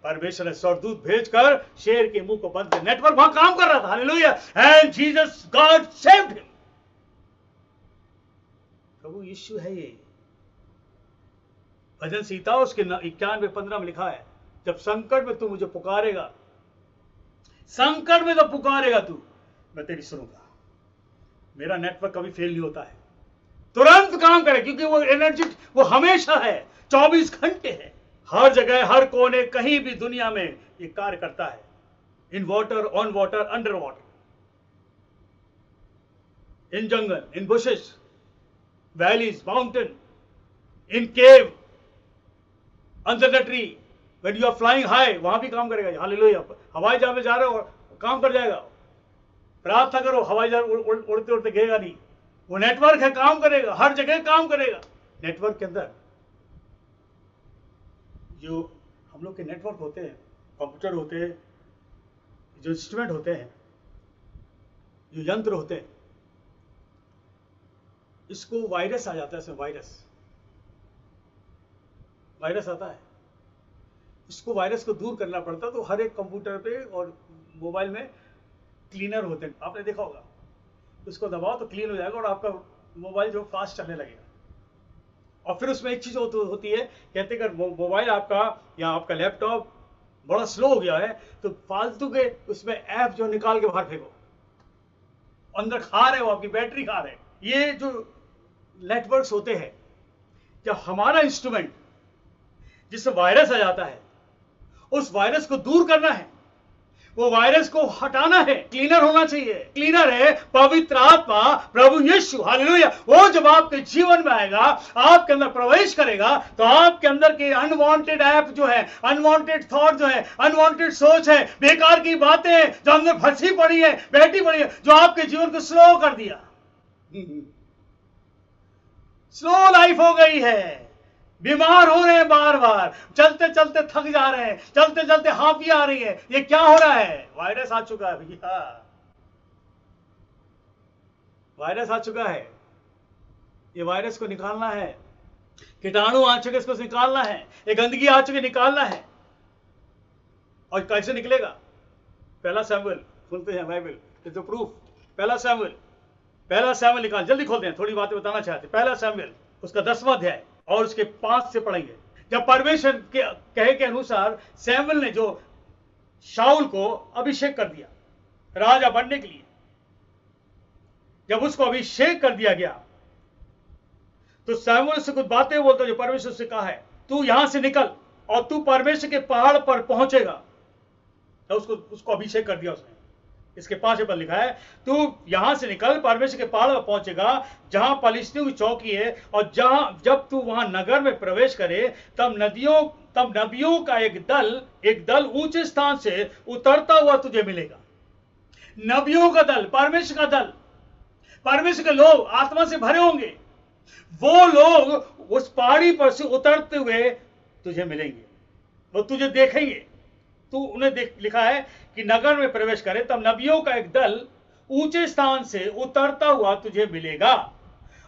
परमेश्वर ने स्वर्गदूत भेजकर शेर के मुंह को बंद कर, नेटवर्क वहां काम कर रहा था। Hallelujah. And Jesus God saved him. प्रभु यीशु है ये। भजन संहिता उसके 91:15 में लिखा है, जब संकट में तू मुझे पुकारेगा, संकट में तो पुकारेगा तू, मैं तेरी सुनूंगा। मेरा नेटवर्क कभी फेल नहीं होता है, तुरंत काम करे, क्योंकि वो एनर्जी वो हमेशा है, 24 घंटे है, हर जगह, हर कोने, कहीं भी दुनिया में ये कार्य करता है। In water, on water, under water, in jungle, in bushes, valleys, mountain, in cave, under the tree, when you are flying high, वहां भी काम करेगा। हालेलुया। हवाई जहाज में जा रहे हो, काम कर जाएगा। प्रार्थना करो, हवाई जहाज उड़ते उड़ते गिरेगा नहीं। वो नेटवर्क है, काम करेगा, हर जगह काम करेगा। नेटवर्क के अंदर जो हम लोग के नेटवर्क होते हैं, कंप्यूटर होते हैं, जो इंस्ट्रूमेंट होते हैं, जो यंत्र होते हैं, इसको वायरस आ जाता है, इसमें वायरस आता है। इसको वायरस को दूर करना पड़ता है। तो हर एक कंप्यूटर पे और मोबाइल में क्लीनर होते हैं, आपने देखा होगा। उसको दबाओ तो क्लीन हो जाएगा और आपका मोबाइल जो फास्ट चलने लगेगा। और फिर उसमें एक चीज होती है, कहते हैं अगर मोबाइल आपका या आपका लैपटॉप बड़ा स्लो हो गया है तो फालतू के उसमें ऐप जो निकाल के बाहर फेंको, अंदर खा रहे हो, आपकी बैटरी खा रहे हैं। ये जो नेटवर्क्स होते हैं, जब हमारा इंस्ट्रूमेंट जिससे वायरस आ जाता है, उस वायरस को दूर करना है, वो वायरस को हटाना है, क्लीनर होना चाहिए। क्लीनर है पवित्र आत्मा, प्रभु यीशु, हालेलुया। वो जब आपके जीवन में आएगा, आपके अंदर प्रवेश करेगा, तो आपके अंदर के अनवांटेड ऐप जो है, अनवांटेड थॉट जो है, अनवांटेड सोच है, बेकार की बातें जो अंदर फंसी पड़ी है, बैठी पड़ी है, जो आपके जीवन को स्लो कर दिया, स्लो लाइफ हो गई है। बीमार हो रहे हैं, बार बार चलते चलते थक जा रहे हैं, चलते चलते हाफी आ रही है। ये क्या हो रहा है? वायरस आ चुका है भैया, वायरस आ चुका है। ये वायरस को निकालना है। कीटाणु आ चुके, इसको निकालना है। ये गंदगी आ चुकी, निकालना है। और कैसे निकलेगा? पहला सैमुएल सुनते हैं, बाइबल तो प्रूफ। पहला सैमुएल निकाल, जल्दी खोलते हैं, थोड़ी बातें बताना चाहते हैं। पहला सैमुएल उसका 10वां अध्याय और उसके 5 से पढ़ेंगे। जब परमेश्वर के कहे के अनुसार सैमुएल ने जो शाऊल को अभिषेक कर दिया राजा बनने के लिए, जब उसको अभिषेक कर दिया गया तो सैमुएल से कुछ बातें बोलता जो परमेश्वर से कहा है, तू यहां से निकल और तू परमेश्वर के पहाड़ पर पहुंचेगा। तो उसको अभिषेक कर दिया उसने। इसके 5 पर लिखा है, तू यहां से निकल, परमेश्वर के पहाड़ पर पहुंचेगा जहां पलिश्तियों की चौकी है, और जब तू वहां नगर में प्रवेश करे, तब नबियों का एक दल ऊंचे स्थान से उतरता हुआ तुझे मिलेगा। नबियों का दल, परमेश्वर का दल, परमेश्वर के लोग आत्मा से भरे होंगे। वो लोग उस पहाड़ी पर से उतरते हुए तुझे मिलेंगे, वो तुझे देखेंगे। तू उन्हें लिखा है कि नगर में प्रवेश करे, तब नबियों का एक दल ऊंचे स्थान से उतरता हुआ तुझे मिलेगा,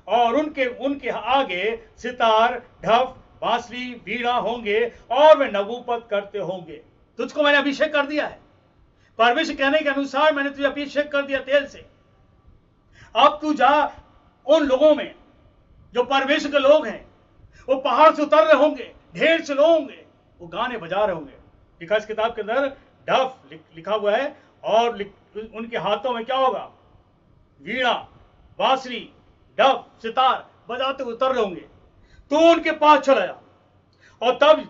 और उनके आगे सितार, ढफ, बांसुरी, वीणा होंगे, और वे नबूवत करते होंगे। तुझको मैंने अभिषेक कर दिया है, परमेश्वर कहने के अनुसार मैंने तुझे अभिषेक कर दिया तेल से। अब तू जा उन लोगों में जो परमेश्वर के लोग हैं, वो पहाड़ से उतर रहे होंगे, ढेर से लोग होंगे, वो गाने बजा रहे होंगे। लिखा इस किताब के अंदर डफ लिखा हुआ है, और उनके हाथों में क्या होगा? वीणा, बांसुरी, डफ, सितार बजाते उतर रहे होंगे। तो उनके पास चला जा, और तब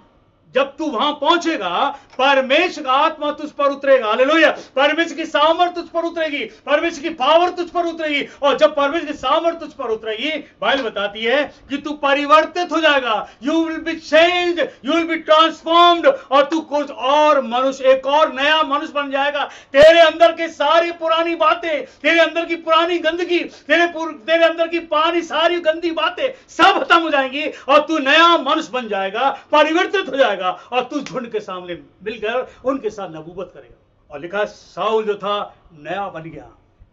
जब तू वहां पहुंचेगा, परमेश्वर का आत्मा तुझ पर उतरेगा। हालेलुया। परमेश्वर की सामर्थ तुझ पर उतरेगी, परमेश्वर की पावर तुझ पर उतरेगी। और जब परमेश्वर की सामर्थ तुझ पर उतरेगी, बाइबल बताती है कि तू परिवर्तित हो जाएगा। You will be changed, you will be transformed, और तू कुछ और मनुष्य, एक और नया मनुष्य बन जाएगा। तेरे अंदर के सारी पुरानी बातें, तेरे अंदर की पुरानी गंदगी, तेरे अंदर की पुरानी सारी गंदी बातें सब खत्म हो जाएंगी, और तू नया मनुष्य बन जाएगा, परिवर्तित हो जाएगा, और तू झुंड के सामने मिलकर उनके साथ नबूवत करेगा। और लिखा, साउल जो था नया बन गया,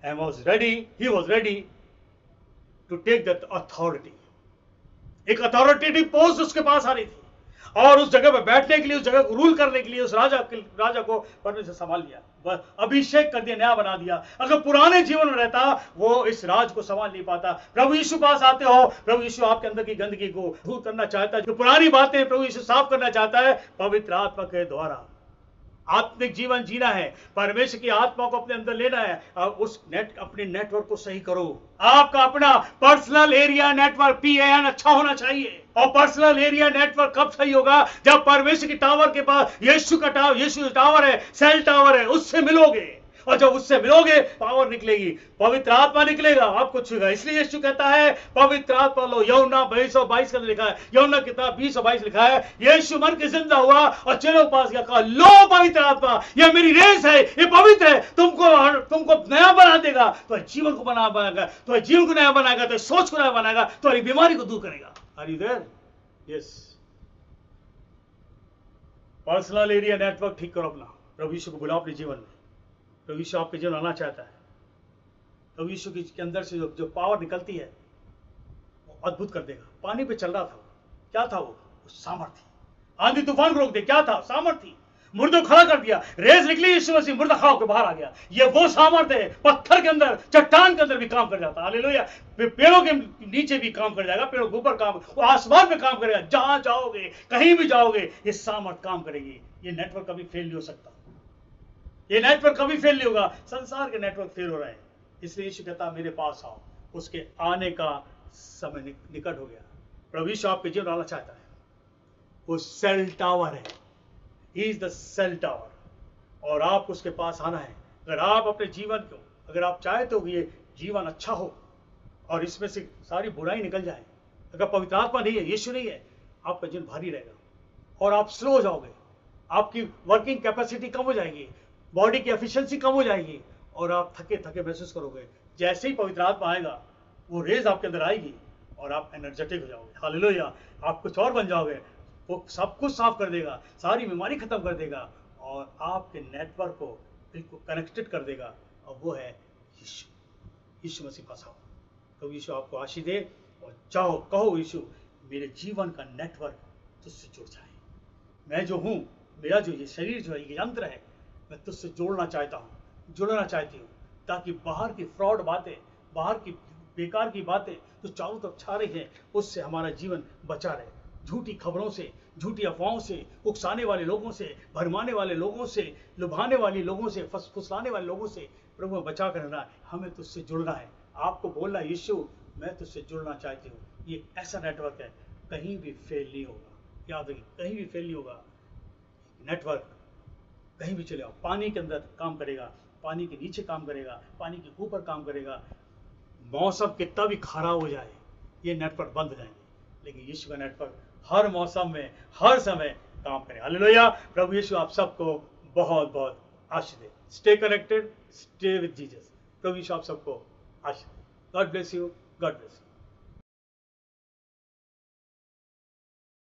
and was ready, he was ready to take that authority। एक अथॉरिटेटिव पोस्ट उसके पास आ रही थी, और उस जगह पर बैठने के लिए, उस जगह को रूल करने के लिए उस राजा को परमेश्वर संभाल लिया, अभिषेक कर दिया, नया बना दिया। अगर पुराने जीवन में रहता, वो इस राज को संभाल नहीं पाता। प्रभु यीशु पास आते हो, प्रभु यीशु आपके अंदर की गंदगी को दूर करना चाहता है, जो पुरानी बातें प्रभु यीशु साफ करना चाहता है पवित्र आत्मा के द्वारा। आत्मिक जीवन जीना है, परमेश्वर की आत्मा को अपने अंदर लेना है, और अपने नेटवर्क को सही करो। आपका अपना पर्सनल एरिया नेटवर्क PAN अच्छा होना चाहिए। और पर्सनल एरिया नेटवर्क कब सही होगा? जब परमेश्वर की टावर के पास यीशु टावर है, सेल टावर है, उससे मिलोगे। और जब उससे मिलोगे, पावर निकलेगी, पवित्र आत्मा निकलेगा, आपको छूएगा। इसलिए यीशु कहता है पवित्र आत्मा लो। यूहन्ना 20:22 का लिखा है, यूहन्ना किताब 20:22 लिखा है, यीशु मर के जिंदा हुआ और चेलों के पास गया, कहा, लो पवित्र आत्मा, ये मेरी रेस है, ये पवित्र है, तुमको नया बना देगा, तुम्हारे जीवन को बनाएगा, तुम्हारे जीवन को नया बनाएगा, तुम्हारी सोच को नया बनाएगा, तुम्हारी बीमारी को दूर करेगा। Are you there? Yes. Personal area network ठीक करो अपना। प्रभु यीशु को बुलाओ अपने जीवन में। प्रभु यीशु आपके जीवन आना चाहता है। प्रभु यीशु के अंदर से जो पावर निकलती है, अद्भुत कर देगा। पानी पे चल रहा था, क्या था वो सामर्थ्य। आंधी तूफान को रोक दे, क्या था सामर्थ्य। मुर्दों खड़ा कर दिया, रेस निकली, यीशु मसीह मुर्दा खड़ा होकर बाहर आ गया। ये वो सामर्थ्य है, पत्थर के अंदर, चट्टान के अंदर भी काम कर जाता है। हालेलुया। पेड़ों के नीचे भी काम कर जाएगा, पेड़ों के ऊपर काम, वो आसमान में काम करेगा। जहां जाओगे, कहीं भी जाओगे, ये सामर्थ्य काम करेगी। ये नेटवर्क कभी फेल नहीं हो सकता, ये नेटवर्क कभी फेल नहीं होगा। संसार के नेटवर्क फेल हो रहे हैं, इसलिए यीशु कहता मेरे पास आओ। उसके आने का समय निकट हो गया। प्रभु यीशु आपके जीवन आना चाहता है। वो सेल टावर है, he is the cell tower, और आप उसके पास आना है। अगर आप अपने जीवन को, अगर आप चाहते हो कि ये जीवन अच्छा हो और इसमें से सारी बुराई निकल जाए, अगर पवित्र आत्मा नहीं है, यीशु नहीं है, आपका जीवन भारी रहेगा और आप स्लो हो जाओगे। आपकी वर्किंग कैपेसिटी कम हो जाएगी, बॉडी की एफिशिएंसी कम हो जाएगी और आप थके थके महसूस करोगे। जैसे ही पवित्र आत्मा आएगा, वो रेज आपके अंदर आएगी और आप एनर्जेटिक हो जाओगे। हालेलुया। आप कुछ और बन जाओगे। वो सब कुछ साफ कर देगा, सारी बीमारी खत्म कर देगा और आपके नेटवर्क को बिल्कुल कनेक्टेड कर देगा, और वो है यीशु। यीशु मसीह पास आओ। तो यीशु आपको आशीष दे और चाहो, कहो यीशु मेरे जीवन का नेटवर्क तुझसे जुड़ जाए। मैं जो हूँ, मेरा जो ये शरीर जो है, ये यंत्र है, मैं तुझसे जोड़ना चाहता हूँ, जुड़ना चाहती हूँ, ताकि बाहर की फ्रॉड बातें, बाहर की बेकार की बातें जो चारों तरफ छा रही हैं, उससे हमारा जीवन बचा रहे। झूठी खबरों से, झूठी अफवाहों से, उकसाने वाले लोगों से, भरमाने वाले लोगों से, लुभाने वाले लोगों से, फुसलाने वाले लोगों से प्रभु बचा कर रहना है। हमें तुझसे जुड़ना है। आपको बोलना यीशु मैं तुझसे जुड़ना चाहती हूँ। ये ऐसा नेटवर्क है, कहीं भी फेल नहीं होगा। याद रखिए, कहीं भी फेल नहीं होगा। नेटवर्क कहीं भी चले आओ, पानी के अंदर काम करेगा, पानी के नीचे काम करेगा, पानी के ऊपर काम करेगा। मौसम कितना भी खराब हो जाए, ये नेटवर्क बंद हो जाएंगे, लेकिन यीशु का नेटवर्क हर मौसम में, हर समय काम करेगा। हालेलुया। प्रभु यीशु आप सबको बहुत बहुत आशीष दे। Stay connected, stay with Jesus. प्रभु यीशु आप सबको आशीष दे। God bless you, God bless you.